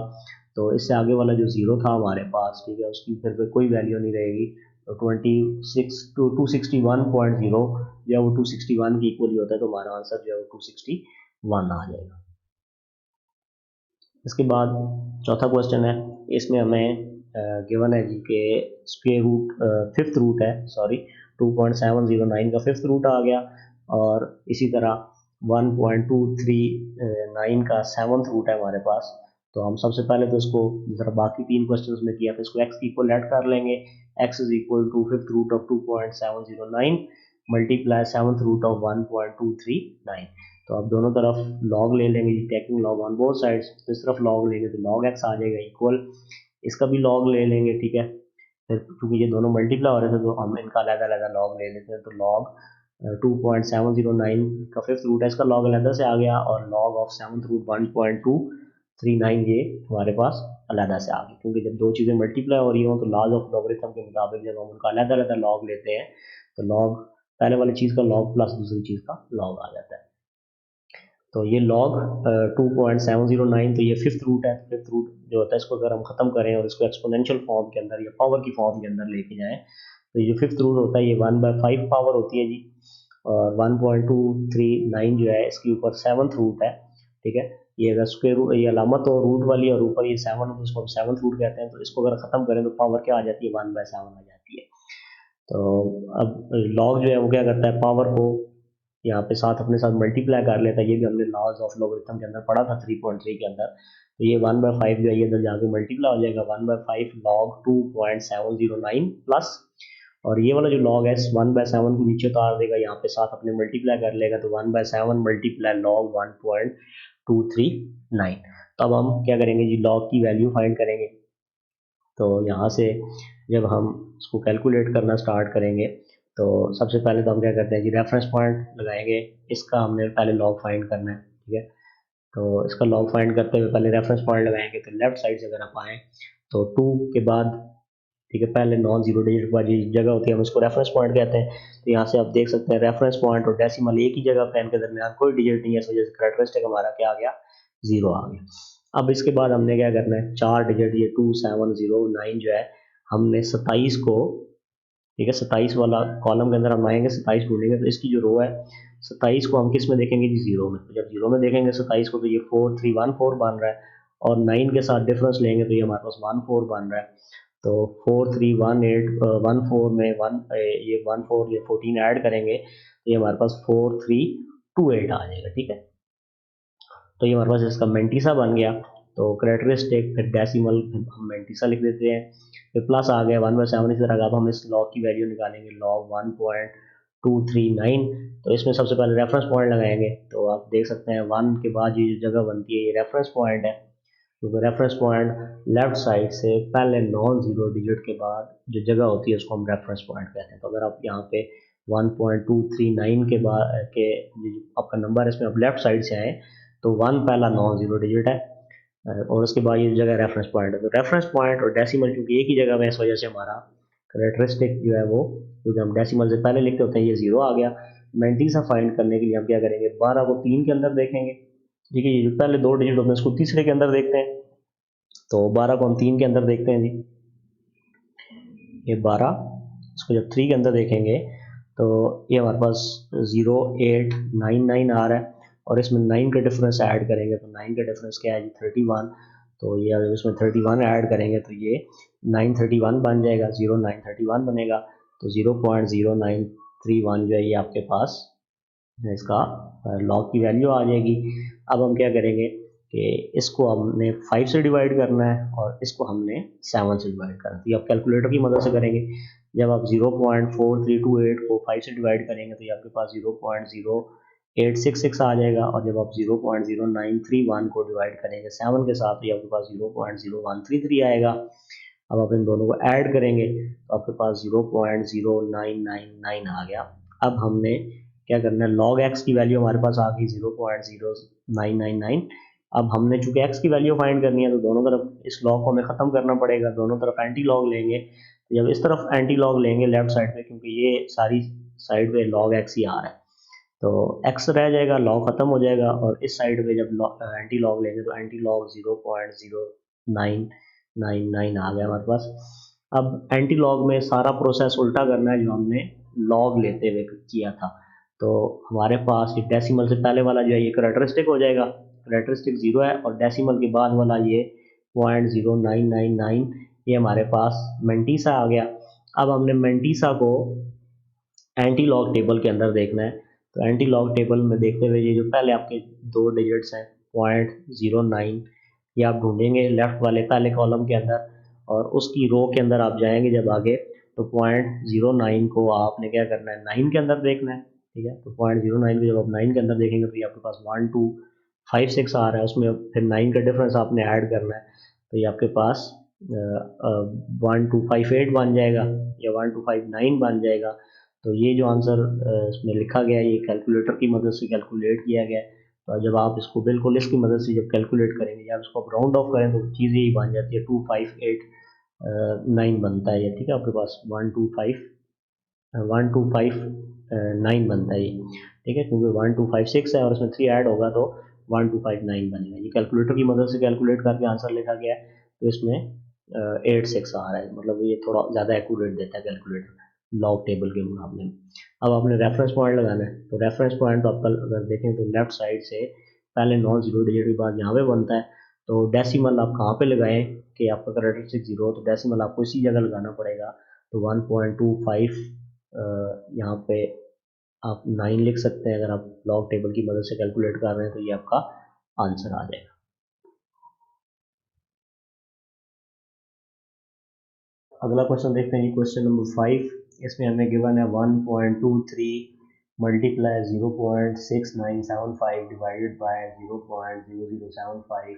तो इससे आगे वाला जो जीरो था हमारे पास, ठीक है, उसकी फिर कोई वैल्यू नहीं रहेगी। तो 261.0 जो है वो 261 की इक्वली होता है, तो हमारा आंसर जो है वो 261 आ जाएगा। इसके बाद चौथा क्वेश्चन है, इसमें हमें गिवन है जी के स्क्वायर रूट फिफ्थ रूट है, सॉरी 2.709 का फिफ्थ रूट आ गया, और इसी तरह 1.239 का सेवन्थ रूट है हमारे पास। तो हम सबसे पहले तो इसको जरा बाकी 3 क्वेश्चंस में किया था, इसको x की इक्वल ऐड कर लेंगे। x is equal to fifth root of 2.709 multiply seventh root of 1.239। तो अब दोनों तरफ लॉग ले लेंगे, taking log on both sides. तो इस तरफ लॉग लेंगे तो लॉग x आ जाएगा इक्वल, इसका भी लॉग ले लेंगे, ठीक है। फिर क्योंकि ये दोनों मल्टीप्लाई हो रहे थे तो हम इनका अलग अलग लॉग ले लेते हैं। तो लॉग 2.709 का फिफ्थ रूट है, इसका लॉग अलग से आ गया, और लॉग ऑफ सेवन्थ रूट 1.239 ये हमारे पास अलग से आ गई, क्योंकि जब दो चीज़ें मल्टीप्लाई हो रही हो तो लॉज ऑफ लॉगरिथम के मुताबिक जब हम उनका अलग अलग लॉग लेते हैं तो लॉग पहले वाली चीज़ का लॉग प्लस दूसरी चीज़ का लॉग आ जाता है। तो ये log 2.709, तो ये फिफ्थ रूट है। फिफ्थ रूट जो होता है इसको अगर हम खत्म करें और इसको एक्सपोनेंशियल फॉर्म के अंदर या पावर की फॉर्म के अंदर लेके जाएं तो ये जो फिफ्थ रूट होता है ये 1/5 पावर होती है जी, और 1.239 जो है इसके ऊपर सेवन्थ रूट है, ठीक है। ये अगर स्क्वायर रूट, ये अलामत हो रूट वाली और ऊपर ये 7 हो तो इसको हम सेवन्थ रूट कहते हैं। तो इसको अगर खत्म करें तो पावर क्या आ जाती है, 1/7 आ जाती है। तो अब लॉग जो है वो क्या करता है, पावर को यहाँ पे साथ अपने साथ मल्टीप्लाई कर लेता है। ये भी हमने लॉज ऑफ लॉगरिथम के अंदर पढ़ा था 3.3 के अंदर। तो ये 1/5 जो है ये अंदर जाके मल्टीप्लाई हो जाएगा, 1/5 लॉग 2.709 प्लस, और ये वाला जो लॉग है 1/7 को नीचे उतार देगा, यहाँ पे साथ अपने मल्टीप्लाई कर लेगा, तो 1/7 मल्टीप्लाई लॉग 1.239। तो अब हम क्या करेंगे जी, लॉग की वैल्यू फाइंड करेंगे। तो यहाँ से जब हम इसको कैलकुलेट करना स्टार्ट करेंगे तो सबसे पहले तो हम क्या करते हैं जी, रेफरेंस पॉइंट लगाएंगे। इसका हमने पहले लॉग फाइंड करना है, ठीक है। तो इसका लॉग फाइंड करते हुए पहले रेफरेंस पॉइंट लगाएंगे। तो लेफ्ट साइड से अगर आप आएँ तो 2 के बाद, ठीक है, पहले नॉन जीरो डिजिट पर जो जगह होती है हम इसको रेफरेंस पॉइंट कहते हैं। तो यहाँ से आप देख सकते हैं रेफरेंस पॉइंट और डेसिमल एक ही जगह पे, इनके दरमियान कोई डिजिट नहीं है, इस वजह से कैरेक्टरिस्टिक हमारा क्या आ गया, 0 आ गया। अब इसके बाद हमने क्या करना है, 4 डिजिट ये 2709 जो है हमने 27 को, ठीक है, 27 वाला कॉलम के अंदर हम आएंगे, 27 ढूंढेंगे। तो इसकी जो रो है 27 को हम किस में देखेंगे जी, 0 में। तो जब 0 में देखेंगे 27 को तो ये 4314 बन रहा है, और 9 के साथ डिफरेंस लेंगे तो ये हमारे पास 14 बन रहा है। तो 4318 14 में ये 14 ये 14 ऐड करेंगे तो ये हमारे पास 4328 आ जाएगा, ठीक है। तो ये हमारे पास इसका मेंटीसा बन गया। तो कैरेक्टरिस्टिक फिर डेसिमल हम मेंटीसा लिख देते हैं, फिर प्लस आ गया 1/7। इसी तरह अब हम इस लॉग की वैल्यू निकालेंगे, लॉग 1.239। तो इसमें सबसे पहले रेफरेंस पॉइंट लगाएंगे। तो आप देख सकते हैं 1 के बाद ये जो जगह बनती है ये रेफरेंस पॉइंट है, क्योंकि रेफरेंस पॉइंट लेफ्ट साइड से पहले नॉन ज़ीरो डिजिट के बाद जो जगह होती है उसको हम रेफरेंस पॉइंट कहते हैं। तो अगर आप यहाँ पे 1.239 के बाद के आपका नंबर है इसमें आप लेफ्ट साइड से आए तो 1 पहला नॉन ज़ीरो डिजिट है और उसके बाद ये जगह रेफरेंस पॉइंट है। तो रेफरेंस पॉइंट और डेसिमल क्योंकि एक ही जगह में, इस वजह से हमारा करेक्टरिस्टिक जो है वो, क्योंकि हम डेसिमल से पहले लिखते होते हैं, ये 0 आ गया। मैंटीसा फाइंड करने के लिए हम क्या करेंगे, 12 को 3 के अंदर देखेंगे। ठीक है, ये जो पहले दो डिजिट होते हैं उसको तीसरे के अंदर देखते हैं। तो 12 को हम 3 के अंदर देखते हैं जी, ये 12, इसको जब 3 के अंदर देखेंगे तो ये हमारे पास 0899 आ रहा है और इसमें 9 का डिफरेंस ऐड करेंगे तो 9 का डिफरेंस क्या है जी 31। तो ये अगर इसमें 31 ऐड करेंगे तो ये 931 बन जाएगा, 0931 बनेगा। तो 0.0931 जो है ये आपके पास इसका लॉग की वैल्यू आ जाएगी। अब हम क्या करेंगे कि इसको हमने 5 से डिवाइड करना है और इसको हमने 7 से डिवाइड करना है। तो ये आप कैलकुलेटर की मदद से करेंगे। जब आप 0.4328 को 5 से डिवाइड करेंगे तो ये आपके पास 0.0866 आ जाएगा और जब आप 0.0931 को डिवाइड करेंगे 7 के साथ तो ये आपके पास 0.0133 आएगा। अब आप इन दोनों को ऐड करेंगे तो आपके पास 0.0999 आ गया। अब हमने क्या करना है, log x की वैल्यू हमारे पास आ गई 0.0999। अब हमने चूंकि x की वैल्यू फाइंड करनी है तो दोनों तरफ इस log को हमें ख़त्म करना पड़ेगा, दोनों तरफ एंटी लॉग लेंगे। तो जब इस तरफ एंटी लॉग लेंगे लेफ्ट साइड पे, क्योंकि ये सारी साइड पे log x ही आ रहा है तो x रह जाएगा, log ख़त्म हो जाएगा। और इस साइड पे जब एंटी लॉग लेंगे तो एंटी लॉग 0.0999 आ गया हमारे पास। अब एंटी लॉग में सारा प्रोसेस उल्टा करना है जो हमने लॉग लेते हुए किया था। तो हमारे पास ये डेसिमल से पहले वाला जो है ये करेक्टरिस्टिक हो जाएगा, करेक्टरिस्टिक 0 है, और डेसिमल के बाद वाला ये 0.0999 ये हमारे पास मेंटीसा आ गया। अब हमने मेंटीसा को एंटी लॉग टेबल के अंदर देखना है। तो एंटी लॉग टेबल में देखते हुए ये जो पहले आपके दो डिजिट्स हैं 0.09 ये आप ढूंढेंगे लेफ्ट वाले पहले कॉलम के अंदर और उसकी रो के अंदर आप जाएंगे जब आगे तो 0.09 को आपने क्या करना है 9 के अंदर देखना है। ठीक है, तो 0.09 को जब आप 9 के अंदर देखेंगे तो ये आपके पास 1256 आ रहा है, उसमें फिर 9 का डिफरेंस आपने ऐड करना है तो ये आपके पास 1258 बन जाएगा या 1259 बन जाएगा। तो ये जो आंसर इसमें लिखा गया है ये कैलकुलेटर की मदद से कैलकुलेट किया गया है। तो जब आप इसको बिल्कुल इसकी मदद से जब कैलकुलेट करेंगे या इसको आप राउंड ऑफ करें तो चीज़ यही बन जाती है 2589 बनता है ये। ठीक है, आपके पास 1259 बनता है ये। ठीक है, क्योंकि 1256 है और इसमें 3 ऐड होगा तो 1259 बनेगा। ये कैलकुलेटर की मदद से कैलकुलेट करके आंसर लिखा गया है तो इसमें 86 आ रहा है, मतलब ये थोड़ा ज़्यादा एक्यूरेट देता है कैलकुलेटर लॉग टेबल के मुकाबले में। अब आपने रेफरेंस पॉइंट लगाना है तो रेफरेंस पॉइंट तो आपका अगर देखें तो लेफ्ट साइड से पहले नॉन जीरो डिजिट के बाद यहाँ पे बनता है। तो डेसिमल आप कहाँ पे लगाएं कि आपका करेक्टरिस्टिक 0 हो तो डेसिमल आपको इसी जगह लगाना पड़ेगा। तो 1.25 यहाँ पे आप 9 लिख सकते हैं। अगर आप लॉग टेबल की मदद से कैलकुलेट कर रहे हैं तो ये आपका आंसर आ जाएगा। अगला क्वेश्चन देखते हैं, क्वेश्चन नंबर 5। इसमें हमें गिवन है 1.23 मल्टीप्लाई 0.6975 डिवाइडेड बाय 0.0075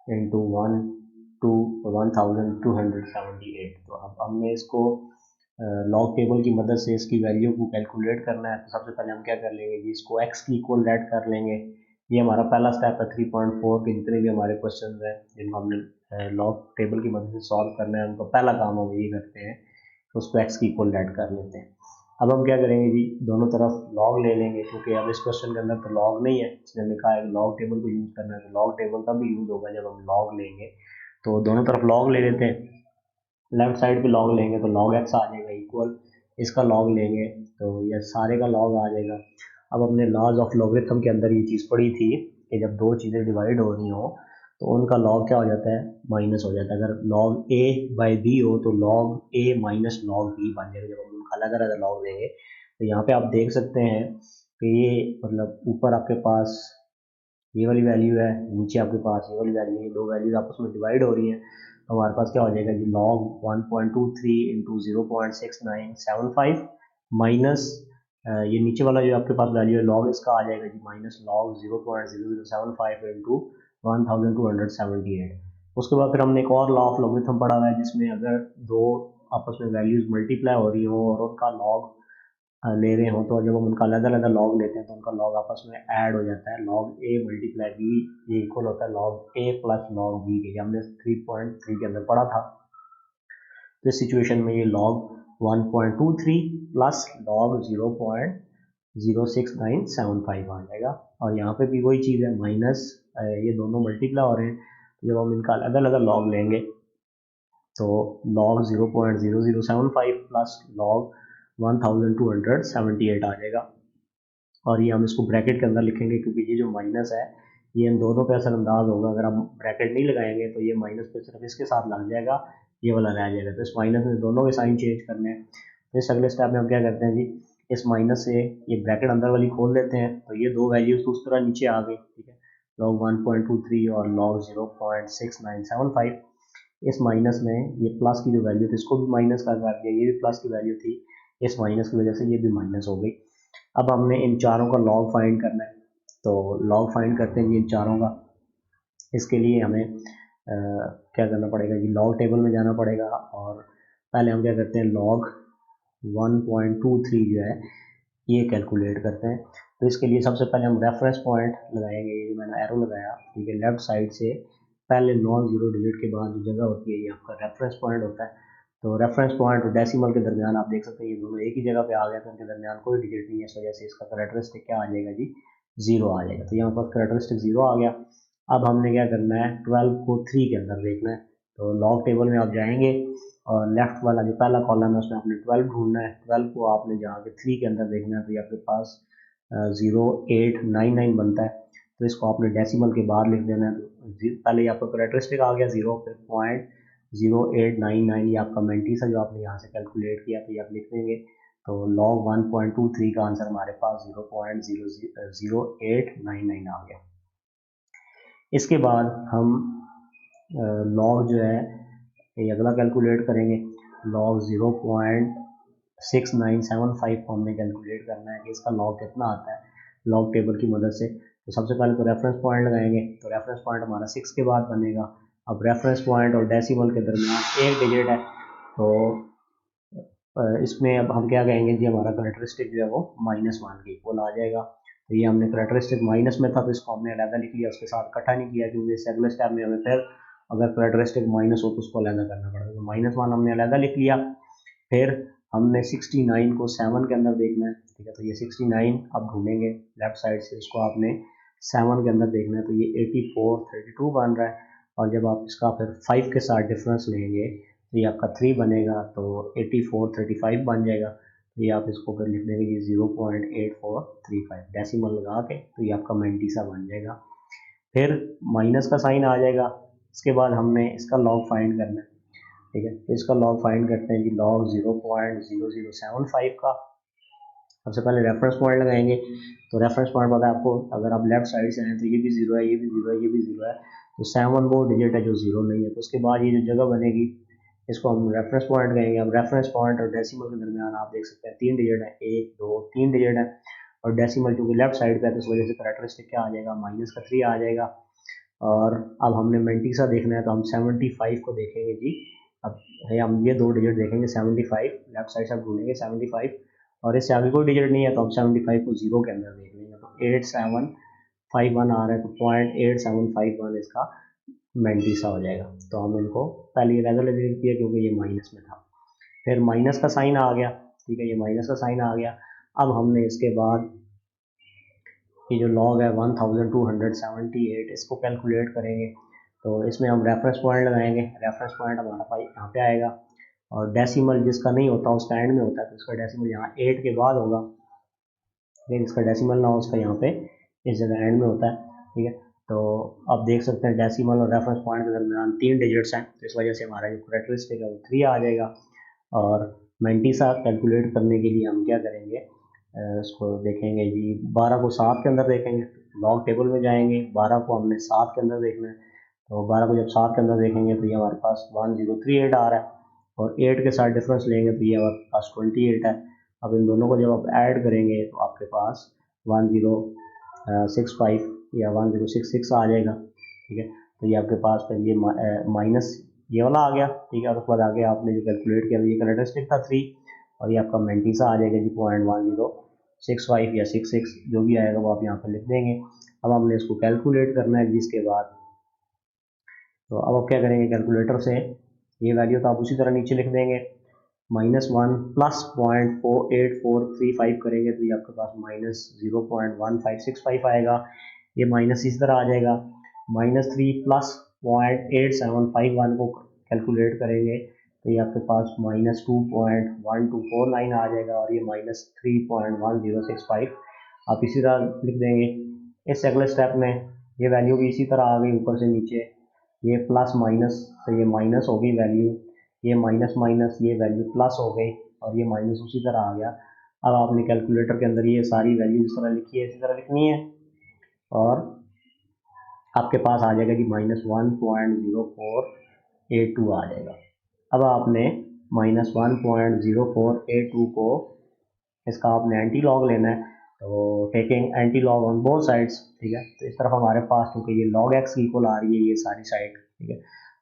इंटू 1278। तो अब हमने इसको लॉग टेबल की मदद से इसकी वैल्यू को कैलकुलेट करना है। तो सबसे पहले हम क्या कर लेंगे जी, इसको x की इक्वल लेट कर लेंगे। ये हमारा पहला स्टेप है। 3.4 के जितने भी हमारे क्वेश्चन हैं जिनको हमने लॉग टेबल की मदद से सॉल्व करना है उनका पहला काम हम ये करते हैं तो उसको x की इक्वल लेट कर लेते हैं। अब हम क्या करेंगे जी, दोनों तरफ लॉग ले लेंगे क्योंकि अब इस क्वेश्चन के अंदर तो लॉग नहीं है, इसने लिखा है लॉग टेबल को यूज़ करना है। तो लॉग टेबल तब भी यूज़ होगा जब हम लॉग लेंगे। तो दोनों तरफ लॉग ले लेते हैं। लेफ्ट साइड पे लॉग लेंगे तो log x आ जाएगा इक्वल, इसका लॉग लेंगे तो ये सारे का लॉग आ जाएगा। अब हमने लॉज ऑफ लॉगरिथम के अंदर ये चीज़ पढ़ी थी कि जब दो चीज़ें डिवाइड हो रही हो तो उनका लॉग क्या हो जाता है, माइनस हो जाता है। अगर log a बाई बी हो तो log a minus log b बन जाएगा जब हम उनका अलग अलग लॉग लेंगे। तो यहाँ पे आप देख सकते हैं कि ये मतलब ऊपर आपके पास ये वाली वैल्यू है, नीचे आपके पास ये वाली वैल्यू है, दो वैल्यूज आपस में डिवाइड हो रही है। तो हमारे पास क्या हो जाएगा जी, log 1.23 इंटू 0.6975 माइनस ये नीचे वाला जो आपके पास वैल्यू है log इसका आ जाएगा जी माइनस log 0.0075 इंटू 1278। उसके बाद फिर हमने एक और लॉ ऑफ लॉगरिथम पढ़ा हुआ है, जिसमें अगर दो आपस में वैल्यूज़ मल्टीप्लाई हो रही हो और उनका लॉग ले रहे हो, तो जब हम उनका अलग अलग लॉग लेते हैं तो उनका लॉग आपस में ऐड हो जाता है। लॉग ए मल्टीप्लाई बी ये इक्वल होता है लॉग ए प्लस लॉग बी के। हमने 3.3 के अंदर पढ़ा था। तो इस सिचुएशन में ये लॉग 1.23 प्लस लॉग 0.06975 आ जाएगा। और यहाँ पे भी वही चीज़ है, माइनस ये दोनों मल्टीप्लाई हो रहे हैं, तो जब हम इनका अलग अलग लॉग लेंगे तो लॉग 0.0075 प्लस लॉग 1278 आ जाएगा। और ये हम इसको ब्रैकेट के अंदर लिखेंगे, क्योंकि ये जो माइनस है ये इन दोनों पे असरअंदाज होगा। अगर हम ब्रैकेट नहीं लगाएंगे तो ये माइनस पे सिर्फ इसके साथ लग जाएगा, ये वाला रह जाएगा। तो इस माइनस में दोनों के साइन चेंज करने हैं। तो इस अगले स्टेप में हम क्या करते हैं जी, इस माइनस से ये ब्रैकेट अंदर वाली खोल देते हैं, तो ये दो वैल्यूज तो उस तरह नीचे आ गई, ठीक है, लॉग 1.23 और लॉग 0.6975। इस माइनस में ये प्लस की जो वैल्यू थी इसको भी माइनस कर दिया, ये भी प्लस की वैल्यू थी, इस माइनस की वजह से ये भी माइनस हो गई। अब हमने इन चारों का लॉग फाइंड करना है, तो लॉग फाइंड करते हैं जी इन चारों का। इसके लिए हमें क्या करना पड़ेगा जी, लॉग टेबल में जाना पड़ेगा। और पहले हम क्या करते हैं, लॉग 1.23 जो है ये कैलकुलेट करते हैं। तो इसके लिए सबसे पहले हम रेफरेंस पॉइंट लगाएंगे, ये जो मैंने एरो लगाया, ठीक है, लेफ्ट साइड से पहले नॉन जीरो डिजिट के बाद जो जगह होती है ये आपका रेफरेंस पॉइंट होता है। तो रेफरेंस पॉइंट और डेसिमल के दरमियान आप देख सकते हैं ये दोनों एक ही जगह पे आ गया, तो उनके दरमियान कोई डिजिट नहीं है, इस वजह से इसका कैरेक्टरिस्टिक क्या आ जाएगा जी, जीरो आ जाएगा। तो यहाँ पर कैरेक्टरिस्टिक जीरो आ गया। अब हमने क्या करना है, 12 को 3 के अंदर देखना है। तो लॉग टेबल में आप जाएंगे और लेफ्ट वाला जो पहला कॉलम है उसमें आपने 12 ढूंढना है। 12 को आपने जहाँ के 3 के अंदर देखना है, तो ये आपके पास 0899 बनता है। तो इसको आपने डेसिमल के बाद लिख देना है। तो पहले ही आपका कैरेक्टरिस्टिक आ गया 0 पे 0.0899, ये आपका मेंटीसा जो आपने यहाँ से कैलकुलेट किया, तो ये आप लिख देंगे। तो लॉग 1.23 का आंसर हमारे पास 0.00899 आ गया। इसके बाद हम लॉग जो है ये अगला कैलकुलेट करेंगे। लॉग 0.6975 को हमने कैलकुलेट करना है कि इसका लॉग कितना आता है लॉग टेबल की मदद से। तो सबसे पहले तो रेफरेंस पॉइंट लगाएंगे, तो रेफरेंस पॉइंट हमारा 6 के बाद बनेगा। अब रेफरेंस पॉइंट और डेसिमल के दरमियान एक डिजिट है, तो इसमें अब हम क्या कहेंगे जी, हमारा कैरेक्टरिस्टिक जो है वो -1 के इक्वल आ जाएगा। तो ये हमने कैरेक्टरिस्टिक माइनस में था, तो इसको हमने अलग लिख लिया, उसके साथ इकट्ठा नहीं किया, क्योंकि इससे अगले स्टेप में हमें फिर अगर कैरेक्टरिस्टिक माइनस हो तो उसको अलग करना पड़ेगा। तो -1 हमने अलग लिख लिया। फिर हमने 69 को 7 के अंदर देखना है, ठीक है, तो ये 69 अब ढूंढेंगे लेफ्ट साइड से, उसको आपने 7 के अंदर देखना है। तो ये 8432 बन रहा है। और जब आप इसका फिर 5 के साथ डिफरेंस लेंगे तो ये आपका 3 बनेगा, तो 8435 बन जाएगा। तो ये आप इसको फिर लिख देंगे ये 0.8435 डेसिमल लगा के, तो ये आपका मेंटीसा बन जाएगा। फिर माइनस का साइन आ जाएगा। इसके बाद हमने इसका लॉग फाइंड करना है, ठीक है, तो इसका लॉग फाइंड करते हैं जी, लॉग 0.0075 का। सबसे पहले रेफरेंस पॉइंट लगाएंगे, तो रेफरेंस पॉइंट पता है आपको, अगर आप लेफ्ट साइड से हैं तो ये भी जीरो है, ये भी जीरो है, ये भी जीरो है, तो 7 वो डिजिट है जो जीरो नहीं है। तो उसके बाद ये जो जगह बनेगी इसको हम रेफरेंस पॉइंट कहेंगे। अब रेफरेंस पॉइंट और डेसिमल के दरमियान आप देख सकते हैं 3 डिजिट है, 1 2 3 डिजिट है, और डेसिमल चूँकि लेफ्ट साइड पे है तो इस वजह से कैरेक्टरिस्टिक क्या आ जाएगा, -3 आ जाएगा। और अब हमने मेंटीसा देखना है, तो हम 75 को देखेंगे जी। अब हम ये दो डिजिट देखेंगे, 75 लेफ्ट साइड से आप ढूंढेंगे 75, और इससे आगे कोई डिजिट नहीं है तो हम 75 को 0 के अंदर देख लेंगे। तो 8751 आ रहा है, तो 0.8751 इसका मेंटीसा हो जाएगा। तो हम इनको पहले ये रेगुलर डिजिट किया क्योंकि ये माइनस में था। फिर माइनस का साइन आ गया, ठीक है, ये माइनस का साइन आ गया। अब हमने इसके बाद ये जो लॉग है 1278 इसको कैलकुलेट करेंगे। तो इसमें हम रेफरेंस पॉइंट लगाएंगे, रेफरेंस पॉइंट हमारा भाई यहाँ पे आएगा, और डेसिमल जिसका नहीं होता उसका एंड में होता है, तो इसका डेसिमल यहाँ 8 के बाद होगा, लेकिन इसका डेसिमल ना हो उसका यहाँ पे इस जगह एंड में होता है, ठीक है। तो अब देख सकते हैं डेसिमल और रेफरेंस पॉइंट के दरमियान 3 डिजिट्स हैं, तो इस वजह से हमारा जो कैरेक्टरिस्टिक है वो 3 आ जाएगा। और मेंटीसा कैलकुलेट करने के लिए हम क्या करेंगे, इसको देखेंगे जी, 12 को 7 के अंदर देखेंगे, लॉग टेबल में जाएंगे, 12 को हमने 7 के अंदर देखना है। तो 12 को जब 7 के अंदर देखेंगे तो ये हमारे पास 1038 आ रहा है, और 8 के साथ डिफरेंस लेंगे तो ये हमारे पास 28 है। अब इन दोनों को जब आप ऐड करेंगे तो आपके पास 1065 या 1066 आ जाएगा, ठीक है। तो ये आपके पास फिर ये माइनस ये वाला आ गया, ठीक है। और उसके बाद आगे आपने जो कैलकुलेट किया ये कैरेक्टरिस्टिक था 3, और ये आपका मेंटीसा आ जाएगा जी 0.1065 या 66 जो भी आएगा वो आप यहाँ पर लिख देंगे। अब हमने इसको कैलकुलेट करना है, जिसके बाद तो अब आप क्या करेंगे, कैलकुलेटर से ये वैल्यू तो आप उसी तरह नीचे लिख देंगे, -1 प्लस 0.8435 करेंगे तो ये आपके पास -0.1565 आएगा। ये माइनस इस तरह आ जाएगा। -3 प्लस 0.8751 को कैलकुलेट करेंगे तो ये आपके पास -2.1249 आ जाएगा, और ये -3.1065 आप इसी तरह लिख देंगे। इस अगले स्टेप में ये वैल्यू भी इसी तरह आ गई ऊपर से नीचे, ये प्लस माइनस से ये माइनस हो गई वैल्यू, ये माइनस माइनस ये वैल्यू प्लस हो गई, और ये माइनस उसी तरह आ गया। अब आपने कैलकुलेटर के अंदर ये सारी वैल्यू इस तरह लिखी है, इसी तरह लिखनी है, और आपके पास आ जाएगा कि -1.0482 आ जाएगा। अब आपने -1.0482 को इसका आपने एंटी लॉग लेना है, तो taking anti log on both sides, ठीक है। तो इस तरफ हमारे पास क्योंकि ये log x इक्वल आ रही है ये सारी साइड, ठीक है,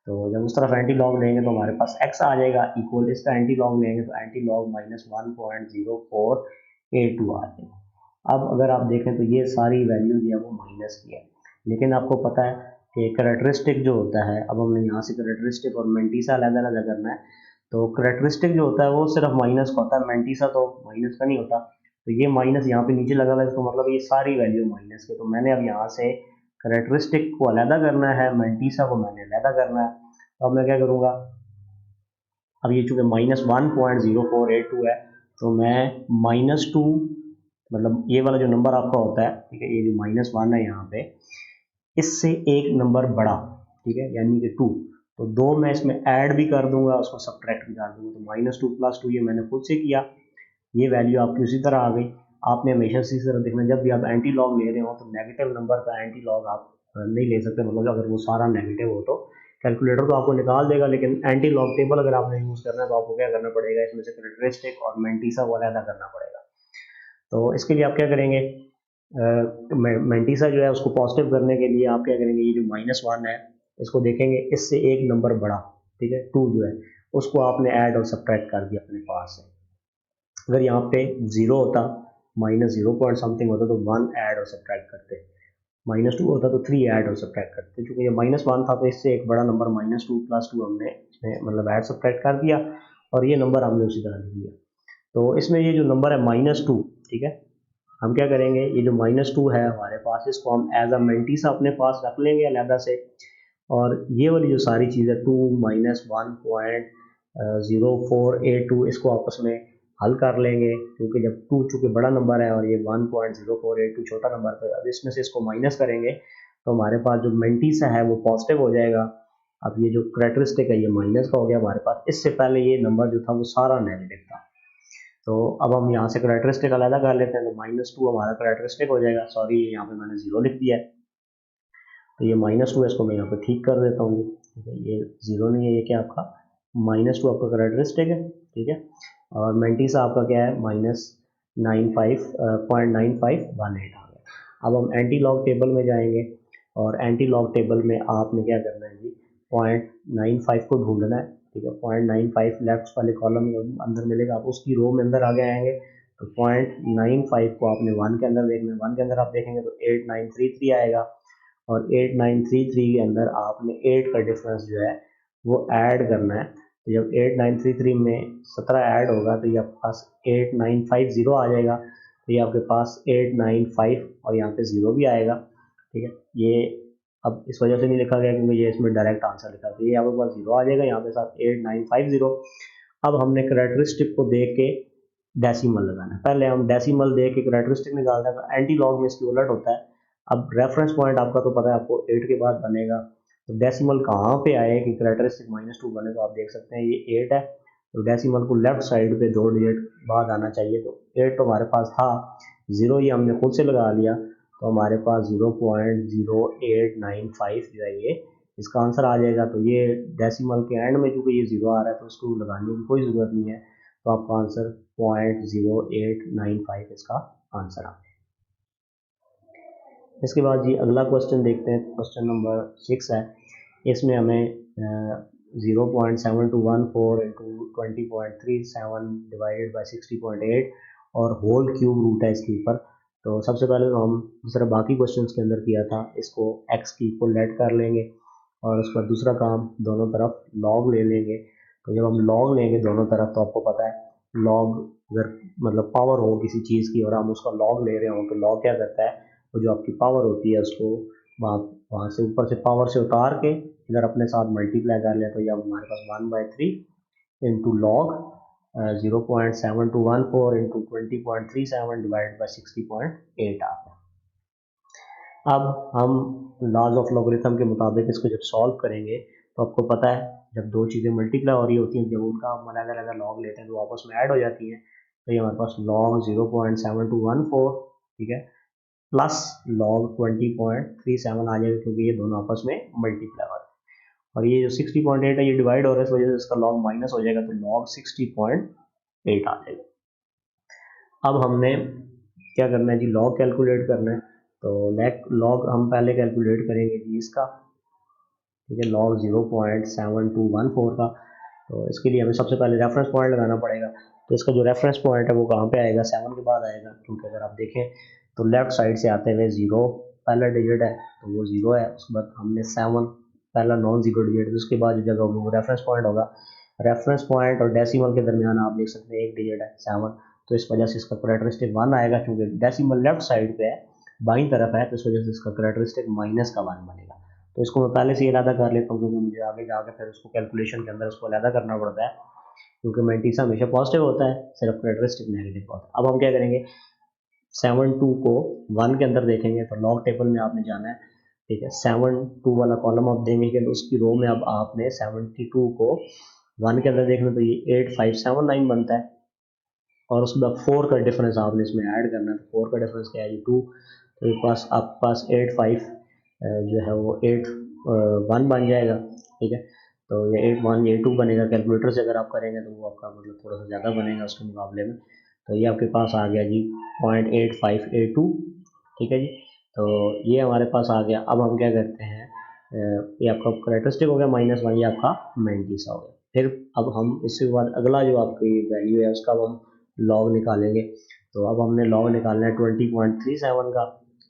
तो जब उस तरफ एंटी लॉग लेंगे तो हमारे पास x आ जाएगा इक्वल, इसका एंटी लॉग लेंगे तो एंटी लॉग -1.0482 आ जाएगा। अब अगर आप देखें तो ये सारी वैल्यू जो है वो माइनस की है, लेकिन आपको पता है कि कैरेक्टरिस्टिक जो होता है, अब हमने यहाँ से कैरेक्टरिस्टिक और मेंटीसा अलग अलग करना है, तो कैरेक्टरिस्टिक जो होता है वो सिर्फ माइनस का होता है, मेंटीसा तो माइनस का नहीं होता। तो ये माइनस यहाँ पे नीचे लगा हुआ है, इसको मतलब ये सारी वैल्यू माइनस के, तो मैंने अब यहाँ से कैरेक्टरिस्टिक को अलहदा करना है, मेंटीसा को मैंने अलहदा करना है। तो अब मैं क्या करूँगा, अब ये चूँकि -1.0482 है, तो मैं -2 मतलब ये वाला जो नंबर आपका होता है, ठीक है, ये जो -1 है यहाँ पे, इससे एक नंबर बड़ा, ठीक है, यानी कि 2, तो 2 मैं इसमें ऐड भी कर दूंगा, उसको सब्ट्रैक्ट भी कर दूंगा, तो -2 + 2 ये मैंने खुद से किया, ये वैल्यू आपकी उसी तरह आ गई। आपने हमेशा इसी तरह देखना, जब भी आप एंटी लॉग ले रहे हो तो नेगेटिव नंबर का एंटी लॉग आप नहीं ले सकते, मतलब अगर वो सारा नेगेटिव हो तो कैलकुलेटर तो आपको निकाल देगा, लेकिन एंटी लॉग टेबल अगर आपने यूज़ करना है तो आपको क्या करना पड़ेगा, इसमें से कैरेक्टरिस्टिक और मेंटीसा को अलग करना पड़ेगा। तो इसके लिए आप क्या करेंगे, मेंटीसा जो है उसको पॉजिटिव करने के लिए आप क्या करेंगे, ये जो -1 है इसको देखेंगे इससे एक नंबर बड़ा, ठीक है, 2 जो है उसको आपने ऐड और सब्ट्रैक्ट कर दिया अपने पास से। अगर यहाँ पे 0 होता, -0 पॉइंट समथिंग होता तो 1 ऐड और सब्ट्रैक्ट करते, -2 होता तो 3 ऐड और सब्ट्रैक्ट करते। चूँकि ये -1 था तो इससे एक बड़ा नंबर -2 + 2 हमने इसमें मतलब ऐड सब्ट्रैक्ट कर दिया, और ये नंबर हमने उसी तरह लिख दिया। तो इसमें ये जो नंबर है -2, ठीक है, हम क्या करेंगे, ये जो -2 है हमारे पास, इसको हम एज अ मेंटीसा अपने पास रख लेंगे अलहदा से, और ये वाली जो सारी चीज़ है 2 -1.0482 इसको आपस में हल कर लेंगे, क्योंकि जब 2 चूँकि बड़ा नंबर है और ये 1.0482 छोटा नंबर है, अब इसमें से इसको माइनस करेंगे तो हमारे पास जो मेंटीसा है वो पॉजिटिव हो जाएगा। अब ये जो कैरेक्टरिस्टिक है ये माइनस का हो गया हमारे पास, इससे पहले ये नंबर जो था वो सारा नेगेटिव था। तो अब हम यहाँ से कैरेक्टरिस्टिक अलग कर लेते हैं, तो -2 हमारा कैरेक्टरिस्टिक हो जाएगा, सॉरी यहाँ पे मैंने 0 लिख दिया है, तो ये -2 है, इसको मैं यहाँ पे ठीक कर देता हूँ, ठीक है, ये 0 नहीं है, ये क्या आपका -2 आपका कैरेक्टरिस्टिक है, ठीक है, और मेंटीसा आपका क्या है -95.9518 आ गया। अब हम एंटी लॉग टेबल में जाएंगे, और एंटी लॉग टेबल में आपने क्या करना है जी, 0.95 को ढूंढना है, ठीक है, 0.95 लेफ्ट वाले कॉलम में अंदर मिलेगा, आप उसकी रो में अंदर आगे आएंगे, तो 0.95 को आपने 1 के अंदर देखना है, 1 के अंदर आप देखेंगे तो 8933 आएगा, और 8933 के अंदर आपने 8 का डिफरेंस जो है वो ऐड करना है। तो जब 8933 में 17 ऐड होगा तो ये आपके पास 8950 आ जाएगा, तो ये आपके पास 895 और यहाँ पे 0 भी आएगा, ठीक है। ये अब इस वजह से नहीं लिखा गया क्योंकि ये इसमें डायरेक्ट आंसर लिखा, तो ये आपके पास 0 आ जाएगा, यहाँ पे साथ 8950। अब हमने कैरेक्टरिस्टिक को देख के डेसिमल लगाना है, पहले हम डेसिमल देख के कैरेक्टरिस्टिक निकालते हैं, तो एंटी लॉग में इसकी उलट होता है। अब रेफरेंस पॉइंट आपका तो पता है आपको 8 के बाद बनेगा, तो डेसिमल कहाँ पे आए कि कैरेक्टरिस्टिक -2 बने, तो आप देख सकते हैं ये 8 है, तो डेसिमल को लेफ्ट साइड पे 2 डिजिट बाद आना चाहिए, तो 8 तो हमारे पास था, 0 ये हमने खुद से लगा लिया, तो हमारे पास 0.0895 जो है ये इसका आंसर आ जाएगा। तो ये डेसिमल के एंड में चूँकि ये 0 आ रहा है तो इसको लगाने की कोई ज़रूरत नहीं है, तो आपका आंसर 0.0895 इसका आंसर आ गया। इसके बाद जी अगला क्वेश्चन देखते हैं, क्वेश्चन नंबर 6 है। इसमें हमें 0.7214 इंटू 20.37 डिवाइडेड बाई 60.8 और होल क्यूब रूट है इसके ऊपर। तो सबसे पहले तो हम जिस तरह बाकी क्वेश्चंस के अंदर किया था, इसको x की इक्वल लेट कर लेंगे और उसके बाद दूसरा काम दोनों तरफ log ले लेंगे। तो जब हम log लेंगे दोनों तरफ, तो आपको पता है log अगर मतलब पावर हो किसी चीज़ की और हम उसका log ले रहे हो, तो log क्या करता है, वो जो आपकी पावर होती है उसको वहाँ से ऊपर से पावर से उतार के इधर अपने साथ मल्टीप्लाई कर लें। तो ये अब हमारे पास 1/3 into log 0.7214 into 20.37 divide by 60.8 आ गया। अब हम लॉज ऑफ लॉगरिथम के मुताबिक इसको जब सॉल्व करेंगे, तो आपको पता है जब दो चीज़ें मल्टीप्लाई हो रही होती हैं, जब उनका हम अलग अलग लॉग लेते हैं तो आपस में ऐड हो जाती हैं। तो ये हमारे पास लॉग 0.7214, ठीक है, प्लस लॉग 20.37 आ जाएगा, क्योंकि ये दोनों आपस में मल्टीप्लाई हो रहे हैं। और ये जो 60.8 है ये डिवाइड हो रहा है, इस वजह से इसका लॉग माइनस हो जाएगा, तो लॉग 60.8 आ जाएगा। अब हमने क्या करना है जी, लॉग कैलकुलेट करना है। तो लॉग हम पहले कैलकुलेट करेंगे जी इसका, ठीक है, लॉग 0.7214 का। तो इसके लिए हमें सबसे पहले रेफरेंस पॉइंट लगाना पड़ेगा। तो इसका जो रेफरेंस पॉइंट है वो कहाँ पे आएगा, 7 के बाद आएगा, क्योंकि अगर आप देखें तो लेफ्ट साइड से आते हुए 0 पहला डिजिट है, तो वो 0 है। उसके बाद हमने 7 पहला नॉन जीरो डिजिट, उसके बाद जो जगह होगी वो रेफरेंस पॉइंट होगा। रेफरेंस पॉइंट और डेसिमल के दरमियान आप देख सकते हैं एक डिजिट है 7, तो इस वजह से इसका कैरेक्टरिस्टिक 1 आएगा, क्योंकि डेसिमल लेफ्ट साइड पे है, बाईं तरफ है, तो इस वजह से इसका कैरेक्टरिस्टिक माइनस का 1 बनेगा। तो इसको मैं पहले से ही अलहदा कर लेता हूँ, क्योंकि मुझे आगे जाकर फिर उसको कैलकुलेशन के अंदर उसको अलहदा करना पड़ता है, क्योंकि मैंटीसा हमेशा पॉजिटिव होता है, सिर्फ कैरेक्टरिस्टिक नेगेटिव होता है। अब हम क्या करेंगे, 72 को 1 के अंदर देखेंगे, तो लॉग टेबल में आपने जाना है, ठीक है, 72 वाला कॉलम आप देंगे, तो उसकी रो में अब आपने 72 को 1 के अंदर देखना, तो ये 8579 बनता है। और उसके बाद 4 का डिफरेंस आपने इसमें ऐड करना है। तो 4 का डिफरेंस क्या है जी, 2। तो ये पास आपके पास 85 जो है वो 81 बन जाएगा, ठीक है। तो ये 81 ये 2 बनेगा। कैलकुलेटर से अगर आप करेंगे तो वो आपका मतलब थोड़ा सा ज़्यादा बनेगा उसके मुकाबले में। तो ये आपके पास आ गया जी 0.8582, ठीक है जी। तो ये हमारे पास आ गया। अब हम क्या करते हैं, ये आपका कैरेक्टरिस्टिक हो गया -1, ये आपका मैंटीसा हो गया। फिर अब हम इसके बाद अगला जो आपकी वैल्यू है उसका हम लॉग निकालेंगे। तो अब हमने लॉग निकालना है 20.37 का।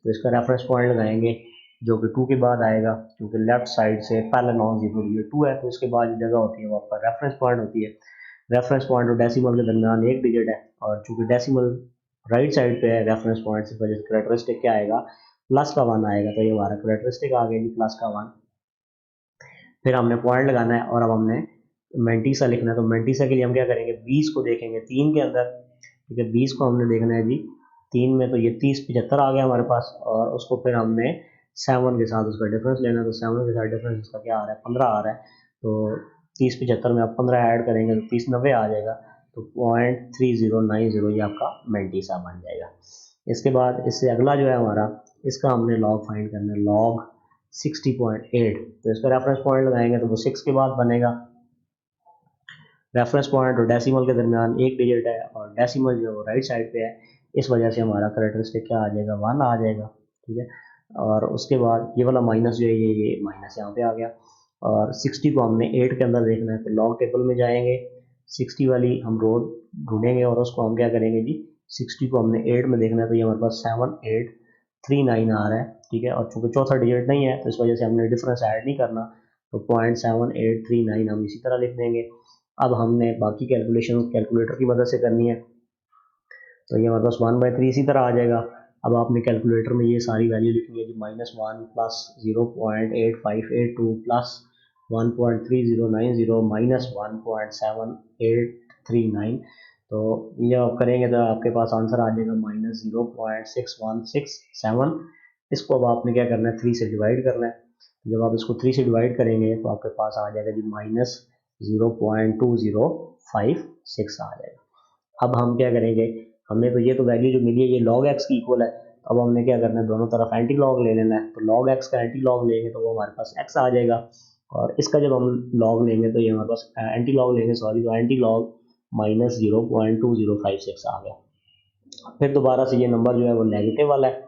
तो इसका रेफरेंस पॉइंट लगाएंगे जो कि 2 के बाद आएगा, क्योंकि लेफ्ट साइड से पहला नॉन जीरो डिजिट 2 है, तो इसके बाद जो जगह होती है वो आपका रेफरेंस पॉइंट होती है। रेफरेंस पॉइंट और डेसिमल के दरमियान एक डिजिट है, और चूंकि डेसिमल राइट साइड पे है रेफरेंस पॉइंट से, वजह से कैरेक्टरिस्टिक क्या आएगा, प्लस का 1 आएगा। तो ये हमारा कैरेक्टरिस्टिक आ गया जी प्लस का 1। फिर हमने पॉइंट लगाना है और अब हमने मैंटीसा लिखना है। तो मैंटीसा के लिए हम क्या करेंगे, 20 को देखेंगे 3 के अंदर, ठीक है, 20 को हमने देखना है जी 3 में, तो ये 3075 आ गया हमारे पास। और उसको फिर हमने 7 के साथ उसका डिफरेंस लेना है। तो 7 के साथ डिफरेंस इसका क्या आ रहा है, 15 आ रहा है। तो 3075 में आप 15 ऐड करेंगे तो 3090 आ जाएगा। तो 0.3090 ये आपका मैंटीसा बन जाएगा। इसके बाद इससे अगला जो है हमारा, इसका हमने लॉग फाइंड करना है, लॉग 60.8। तो इसका रेफरेंस पॉइंट लगाएंगे तो वो 6 के बाद बनेगा। रेफरेंस पॉइंट और डेसिमल के दरमियान एक डिजिट है, और डेसिमल जो राइट साइड पे है, इस वजह से हमारा कैरेक्टरिस्टिक क्या आ जाएगा, 1 आ जाएगा, ठीक है। और उसके बाद ये वाला माइनस जो है, ये माइनस यहाँ पे आ गया। और 60 को हमने 8 के अंदर देखना है। तो लॉग टेबल में जाएंगे, 60 वाली हम रो ढूंढेंगे और उसको हम क्या करेंगे जी, 60 को हमने 8 में देखना है। तो ये हमारे पास 7839 आ रहा है, ठीक है। और चूंकि चौथा डिजिट नहीं है, तो इस वजह से हमने डिफरेंस ऐड नहीं करना। तो 0.7839 हम इसी तरह लिख देंगे। अब हमने बाकी कैलकुलेशन कैलकुलेटर की मदद से करनी है। तो ये हमारे पास 1/3 इसी तरह आ जाएगा। अब आपने कैलकुलेटर में ये सारी वैल्यू लिखनी है जी, -1 प्लस 0.8582 प्लस 1.3090 माइनस 1.7839। तो ये आप करेंगे तो आपके पास आंसर आ जाएगा -0.6167। इसको अब आपने क्या करना है, 3 से डिवाइड करना है। जब आप इसको 3 से डिवाइड करेंगे तो आपके पास आ जाएगा जी -0.2056 आ जाएगा। अब हम क्या करेंगे, हमने तो ये तो वैल्यू जो मिली है ये log x की इक्वल है। अब हमने क्या करना है, दोनों तरफ एंटी लॉग ले लेना है। तो log x का एंटी लॉग लेंगे तो वो हमारे पास x आ जाएगा, और इसका जब हम लॉग लेंगे तो ये हमारे पास एंटी लॉग लेंगे, सॉरी, तो एंटी लॉग -0.2056 आ गया। फिर दोबारा से ये नंबर जो है वो नेगेटिव वाला है,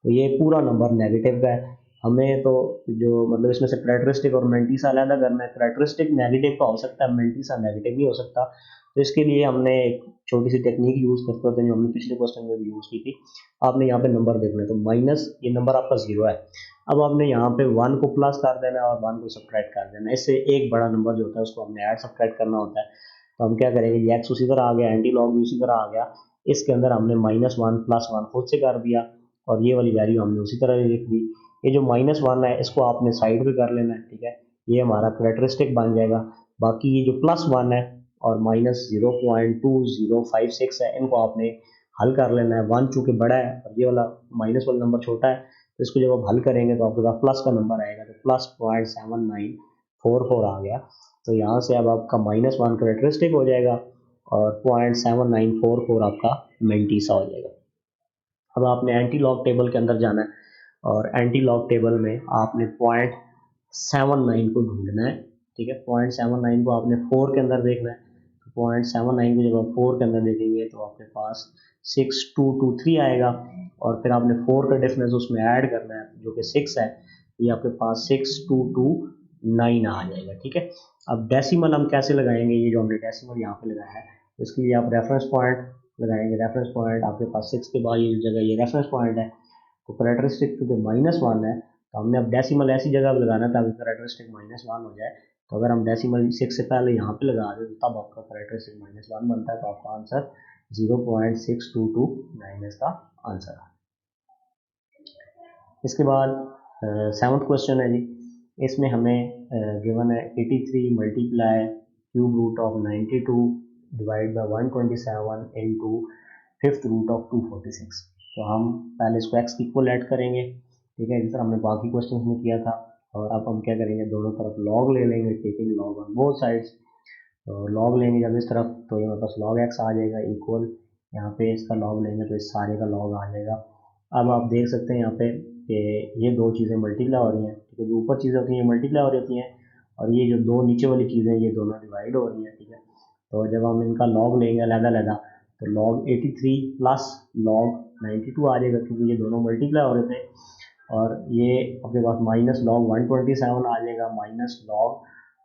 तो ये पूरा नंबर नेगेटिव का है। हमें तो जो मतलब इसमें से करेक्टरिस्टिक और मेंटिसा अलग करना है। करेक्टरिस्टिक नेगेटिव का हो सकता है, मेंटिसा नेगेटिव नहीं हो सकता। तो इसके लिए हमने एक छोटी सी टेक्निक यूज़ करते होते हैं जो हमने पिछले क्वेश्चन में भी यूज़ की थी। आपने यहाँ पे नंबर देखना है, तो माइनस ये नंबर आपका 0 है। अब आपने यहाँ पे 1 को प्लस कर देना है और 1 को सब्ट्रैक्ट कर देना है। इससे एक बड़ा नंबर जो होता है उसको हमने ऐड सब्ट्रैक्ट करना होता है। तो हम क्या करेंगे, ये एक्स उसी तरह आ गया, एंटी लॉग भी उसी तरह आ गया। इसके अंदर हमने -1 +1 खुद से कर दिया और ये वाली वैल्यू हमने उसी तरह लिख दी। ये जो -1 है इसको आपने साइड पे कर लेना है, ठीक है। ये हमारा करेक्टरिस्टिक बन जाएगा। बाकी ये जो +1 है और -0.2056 है, इनको आपने हल कर लेना है। 1 चूँकि बड़ा है और ये वाला माइनस वाला नंबर छोटा है, तो इसको जब आप हल करेंगे तो आपके पास प्लस का नंबर आएगा, तो +0.7944 आ गया। तो यहाँ से अब आपका -1 करेक्टरिस्टिक हो जाएगा और 0.7944 आपका मेंटिसा हो जाएगा। अब आपने एंटी लॉग टेबल के अंदर जाना है और एंटी लॉग टेबल में आपने 0.79 को ढूंढना है, ठीक है। 0.79 को आपने 4 के अंदर देखना है। तो 0.79 को जब आप 4 के अंदर देखेंगे तो आपके पास 6223 आएगा और फिर आपने 4 का डिफरेंस उसमें ऐड करना है जो कि 6 है। तो ये आपके पास 6229 आ जाएगा, ठीक है। अब डेसिमल हम कैसे लगाएंगे, ये जो हमने डेसिमल यहाँ पे लगाया है, इसके लिए आप रेफरेंस पॉइंट लगाएंगे। रेफरेंस पॉइंट आपके पास 6 के बाद ये जगह ये रेफरेंस पॉइंट है। तो करेक्टरिस्टिक क्योंकि -1 है, तो हमने अब डेसिमल ऐसी जगह पे लगाना ताकि करेक्टरिस्टिक -1 हो जाए। तो अगर हम डेसिमल 6 से पहले यहाँ पे लगा दें तो तब आपका करेक्टरिस्टिक -1 बनता है। तो आपका आंसर 0.6229 इसका आंसर है। इसके बाद 7th क्वेश्चन है जी। इसमें हमें गिवन है 83 multiply cube root of 92 divide by 127 into fifth root of 246। तो हम पहले इसको एक्स की इक्वल ऐड करेंगे, ठीक है, जिस तरह हमने बाकी क्वेश्चन में किया था। और अब हम क्या करेंगे, दोनों तरफ लॉग ले लेंगे, taking log on both sides. तो लॉग लेंगे जब इस तरफ तो ये हमारे पास log x आ जाएगा इक्वल, यहाँ पे इसका लॉग लेंगे तो इस सारे का लॉग आ जाएगा। अब आप देख सकते हैं यहाँ पे कि ये दो चीज़ें मल्टीप्लाई हो रही हैं, ठीक है। जो ऊपर चीज़ें होती हैं मल्टीप्लाई हो जाती हैं और ये जो दो नीचे वाली चीज़ें ये दोनों डिवाइड हो रही हैं, ठीक है। तो जब हम इनका लॉग लेंगे अलग-अलग तो log 83 प्लस log 92 आ जाएगा क्योंकि ये दोनों मल्टीप्लाई हो रहे थे। और ये आपके पास -log 127 आ जाएगा, -log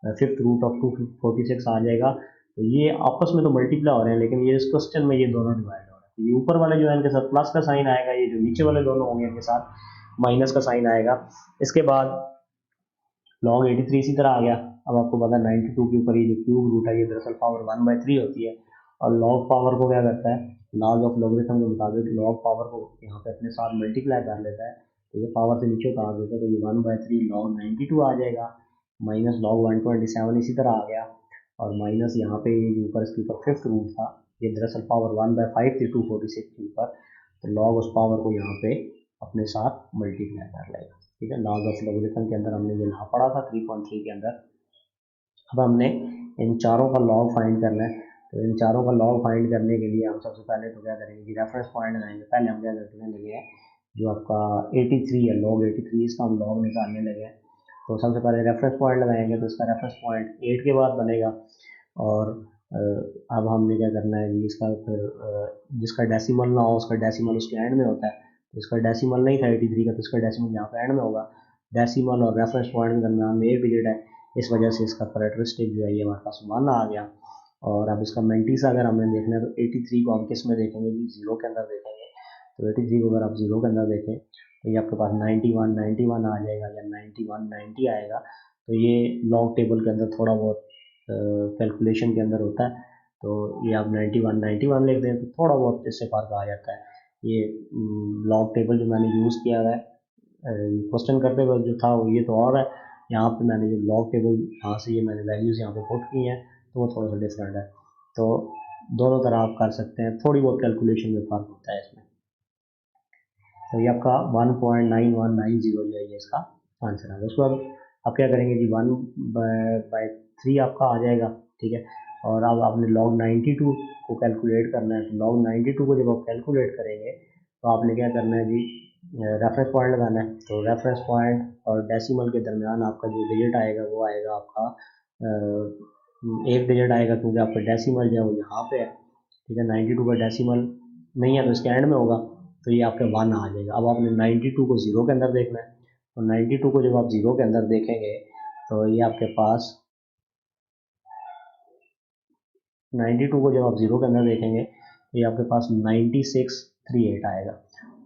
फिफ्थ रूट ऑफ 246 आ जाएगा। तो ये आपस में तो मल्टीप्लाई हो रहे हैं लेकिन ये इस क्वेश्चन में ये दोनों डिवाइड हो रहे हैं। तो ये ऊपर वाले जो है इनके साथ प्लस का साइन आएगा, ये जो नीचे वाले दोनों होंगे इनके साथ माइनस का साइन आएगा। इसके बाद log 83 इसी तरह आ गया। अब आपको पता है 92 के ऊपर ये जो क्यूब रूट है ये दरअसल पावर 1/3 होती है। और log पावर को क्या करता है, लॉज ऑफ लॉगरिथम के मुताबिक log पावर को यहाँ पे अपने साथ मल्टीप्लाई कर लेता है। तो ये पावर से नीचे उतार देता है, तो ये 1/3 log 92 आ जाएगा। -log 127 इसी तरह आ गया और माइनस यहाँ पे ये जो ऊपर इसके ऊपर फिफ्थ रूट था ये दरअसल पावर 1/5 थी 246 के ऊपर। तो log उस पावर को यहाँ पे अपने साथ मल्टीप्लाई कर लेगा, ठीक है। लॉज ऑफ लॉगरिथम के अंदर हमने ये ला पढ़ा था 3.3 के अंदर। अब हमने इन चारों का लॉग फाइंड करना है। तो इन चारों का लॉग फाइंड करने के लिए हम सबसे पहले तो क्या करेंगे कि रेफरेंस पॉइंट लगाएंगे। पहले हम क्या करते हैं, लगे हैं जो आपका 83 है log 83 इसका हम लॉग निकालने लगे हैं। तो सबसे पहले रेफरेंस पॉइंट लगाएंगे तो इसका रेफरेंस पॉइंट 8 के बाद बनेगा। और अब हमने क्या करना है जी, इसका फिर जिसका डेसिमल ना हो उसका डेसिमल उसके एंड में होता है। तो इसका डेसिमल नहीं था 83 का, तो इसका डेसिमल यहाँ पे एंड में होगा। डेसिमल और रेफरेंस पॉइंट के दरमियान में एक डिजिट है, इस वजह से इसका करेक्टरिस्टिक जो है ये हमारे पास 1 आ गया। और अब इसका मेंटिसा अगर हमें देखना है तो 83 को हम किस में देखेंगे जी, 0 के अंदर देखेंगे। तो 83 को अगर आप 0 के अंदर देखें तो ये आपके पास 91 आ जाएगा या 90 आएगा। तो ये लॉग टेबल के अंदर थोड़ा बहुत कैलकुलेशन के अंदर होता है। तो ये आप 91 लिख दें तो थोड़ा बहुत इससे फ़र्क आ जाता है। ये लॉग टेबल जो मैंने यूज़ किया है क्वेश्चन करते वक्त जो था वो ये तो और है, यहाँ पे मैंने जो लॉग टेबल यहाँ से ये मैंने वैल्यूज़ यहाँ पे पुट की हैं तो वो थोड़ा सा डिफरेंट है। तो दोनों तरह आप कर सकते हैं, थोड़ी बहुत कैलकुलेशन में फ़र्क होता है इसमें। तो ये आपका 1.9190 जो है ये इसका आंसर है। उसको अब आप क्या करेंगे जी, 1/3 आपका आ जाएगा, ठीक है। और अब आपने log 92 को कैलकुलेट करना है। तो log 92 को जब आप कैलकुलेट करेंगे तो आपने क्या करना है जी, रेफरेंस पॉइंट लगाना है। तो रेफरेंस पॉइंट और डेसिमल के दरमियान आपका जो डिजिट आएगा वो आएगा आपका एक डिजिट आएगा क्योंकि आपका डेसिमल जो है वो यहाँ पे है, ठीक है। 92 का डेसिमल नहीं है तो इसके एंड में होगा, तो ये आपके 1 आ जाएगा। अब आपने 92 को 0 के अंदर देखना है। तो 92 को जब आप 0 के अंदर देखेंगे तो ये आपके पास 92 को जब आप 0 के अंदर देखेंगे तो ये आपके पास 9638 आएगा।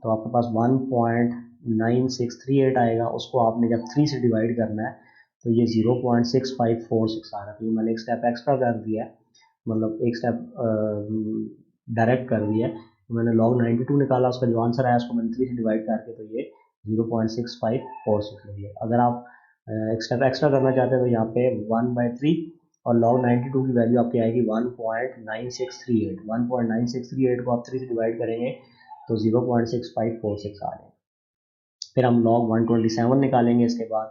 तो आपके पास 1.9638 आएगा। उसको आपने जब 3 से डिवाइड करना है तो ये 0.6546 आ रहा है। तो ये मैंने एक स्टेप एक्स्ट्रा कर दिया है, मतलब एक स्टेप डायरेक्ट कर दिया है। तो मैंने log 92 निकाला, उसका जो आंसर आया उसको मैंने 3 से डिवाइड करके तो ये 0.6546 ले लिया। अगर आप एक स्टेप एक्स्ट्रा करना चाहते हैं तो यहाँ पे 1/3 और log 92 की वैल्यू आपकी आएगी 1.9638। 1.9638 को आप 3 से डिवाइड करेंगे तो 0.6546 आ जाएगा। फिर हम log 127 निकालेंगे इसके बाद।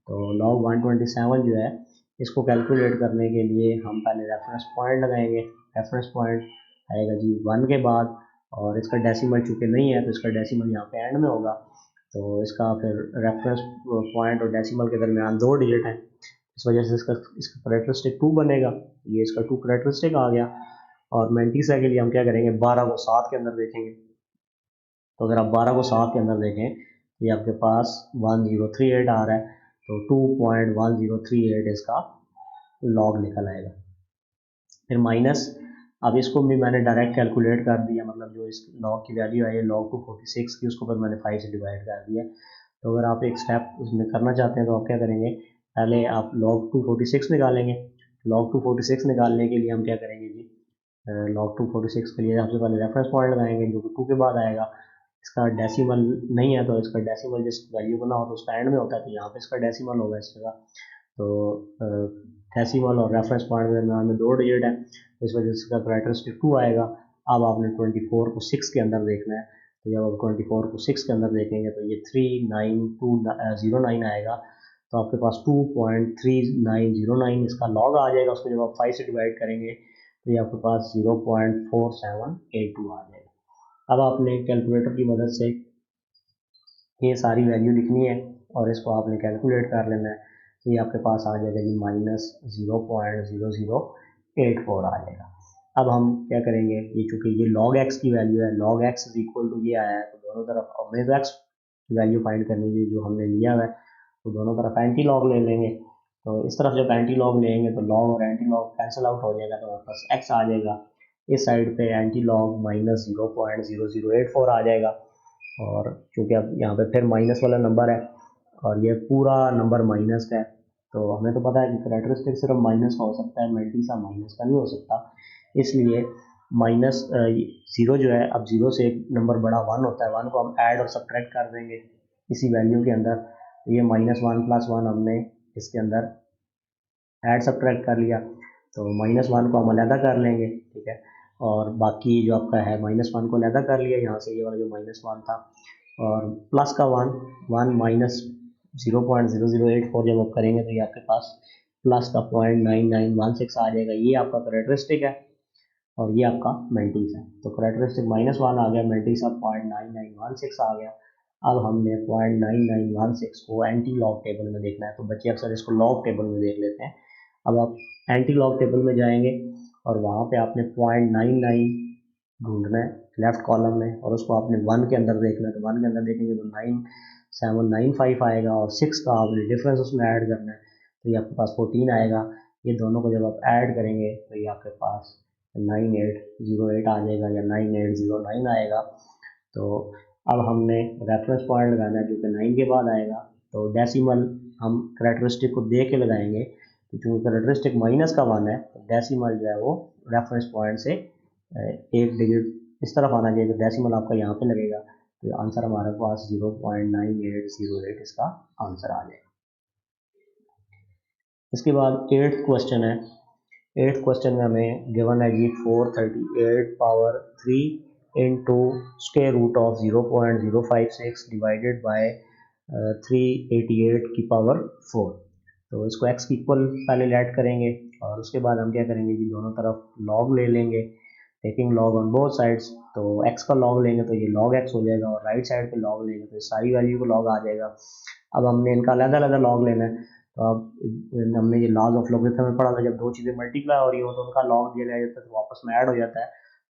तो log 127 जो है इसको कैलकुलेट करने के लिए हम पहले रेफरेंस पॉइंट लगाएंगे। रेफरेंस पॉइंट आएगा जी 1 के बाद, और इसका डेसिमल चूँकि नहीं है तो इसका डेसिमल यहाँ पे एंड में होगा। तो इसका फिर रेफरेंस पॉइंट और डेसिमल के दरमियान 2 डिजिट है, इस वजह से इसका करेक्टरिस्टिक 2 बनेगा। ये इसका 2 करेक्टरिस्टिक आ गया। और मेंटिसा के लिए हम क्या करेंगे, 12 को 7 के अंदर देखेंगे। तो अगर आप 12 को 7 के अंदर देखें तो ये आपके पास 1038 आ रहा है। तो 2.1038 इसका लॉग निकल आएगा। फिर माइनस, अब इसको भी मैंने डायरेक्ट कैलकुलेट कर दिया, मतलब जो इस लॉग की वैल्यू आई है log 246 की, उसको फिर मैंने 5 से डिवाइड कर दिया। तो अगर आप एक स्टेप उसमें करना चाहते हैं तो आप क्या करेंगे, पहले आप log 246 निकालेंगे। log 246 निकालने के लिए हम क्या करेंगे जी, log 246 के लिए सबसे पहले रेफरेंस पॉइंट लगाएंगे जो कि 2 के बाद आएगा। इसका डेसिमल नहीं है तो इसका डेसिमल जिस वैल्यू को ना हो तो उसका एंड में होता है, तो यहाँ पे इसका डेसिमल होगा इस जगह। तो डेसिमल और रेफरेंस पॉइंट के दरमियान में 2 डिजिट है, तो इस वजह से इसका करेक्टरिस्टिक 2 आएगा। अब आपने 24 को 6 के अंदर देखना है। तो जब आप 24 को 6 के अंदर देखेंगे तो ये 39209 आएगा। तो आपके पास 2.3909 इसका लॉग आ जाएगा। उसको जब आप 5 से डिवाइड करेंगे तो ये आपके पास 0.4782 आ जाएगा। अब आपने कैलकुलेटर की मदद से ये सारी वैल्यू लिखनी है और इसको आपने कैलकुलेट कर लेना है। तो ये आपके पास आ जाएगा जी -0.0084 आ जाएगा। अब हम क्या करेंगे, ये चूँकि ये log x की वैल्यू है, log x is equal to ये आया है, तो दोनों तरफ हमें तो x की वैल्यू फाइंड करनी है जो हमने लिया हुआ है, तो दोनों तरफ एंटी लॉग ले लेंगे। तो इस तरफ जब एंटी लॉग लेंगे तो log और एंटी लॉग कैंसिल आउट हो जाएगा, तो हमारे पास x आ जाएगा। इस साइड पे एंटी लॉग -0.0084 आ जाएगा। और क्योंकि अब यहाँ पे फिर माइनस वाला नंबर है और ये पूरा नंबर माइनस का है, तो हमें तो पता है कि करेक्टरिस्टिक सिर्फ माइनस का हो सकता है, मेल्टिसा माइनस का नहीं हो सकता। इसलिए -0 जो है, अब 0 से एक नंबर बड़ा 1 होता है, 1 को हम ऐड और सब्ट्रैक्ट कर देंगे इसी वैल्यू के अंदर। तो ये -1 + 1 हमने इसके अंदर ऐड सब्ट्रैक्ट कर लिया, तो -1 को हम अलहदा कर लेंगे, ठीक है। और बाकी जो आपका है -1 को अलहदा कर लिया यहाँ से, ये वाला जो -1 था, और प्लस का 1 माइनस 0.0084 जब आप करेंगे तो ये आपके पास प्लस का 0.9916 आ जाएगा। ये आपका करेक्टरिस्टिक है और ये आपका मेंटिस है। तो करेक्टरिस्टिक -1 आ गया, मेंटिस अब 0.9916 आ गया। अब हमने 0.9916 को एंटी लॉग टेबल में देखना है, तो बच्चे अक्सर इसको लॉग टेबल में देख लेते हैं। अब आप एंटी लॉग टेबल में जाएंगे और वहाँ पे आपने 0.99 ढूंढना है लेफ्ट कॉलम में, और उसको आपने 1 के अंदर देखना है। तो 1 के अंदर देखेंगे तो 9795 आएगा, और 6 का आपने डिफरेंस उसमें ऐड करना है, तो ये आपके पास 14 आएगा। ये दोनों को जब आप ऐड करेंगे तो ये आपके पास 9808 आ जाएगा या 9809 आएगा। तो अब हमने रेफरेंस पॉइंट लगाना है जो कि 9 के बाद आएगा। तो डेसिमल हम करेक्टरिस्टिक को दे के लगाएंगे, तो चूँकि करेक्टरिस्टिक -1 है तो डेसिमल जो है वो रेफरेंस पॉइंट से एक डिजिट इस तरफ आना चाहिए, तो डेसिमल आपका यहाँ पे लगेगा। तो आंसर हमारे पास 0.9808 इसका आंसर आ जाएगा। इसके बाद 8th क्वेश्चन है। 8th क्वेश्चन में हमें गिवन है G 438 power 3 into square root of 0.056 divided by 388 की पावर 4। तो इसको x की इक्वल पहले लेट करेंगे और उसके बाद हम क्या करेंगे जी, दोनों तरफ लॉग ले लेंगे, taking log on both sides. तो x का लॉग लेंगे तो ये log x हो जाएगा, और राइट साइड पे लॉग लेंगे तो सारी वैल्यू को लॉग आ जाएगा। अब हमने इनका अलग-अलग लॉग लेना है। तो अब हमने ये लॉज ऑफ लोगरिथम में पढ़ा था, जब दो चीज़ें मल्टीप्लाई हो रही हो तो उनका लॉग दिया जाता है तो वापस में ऐड हो जाता है।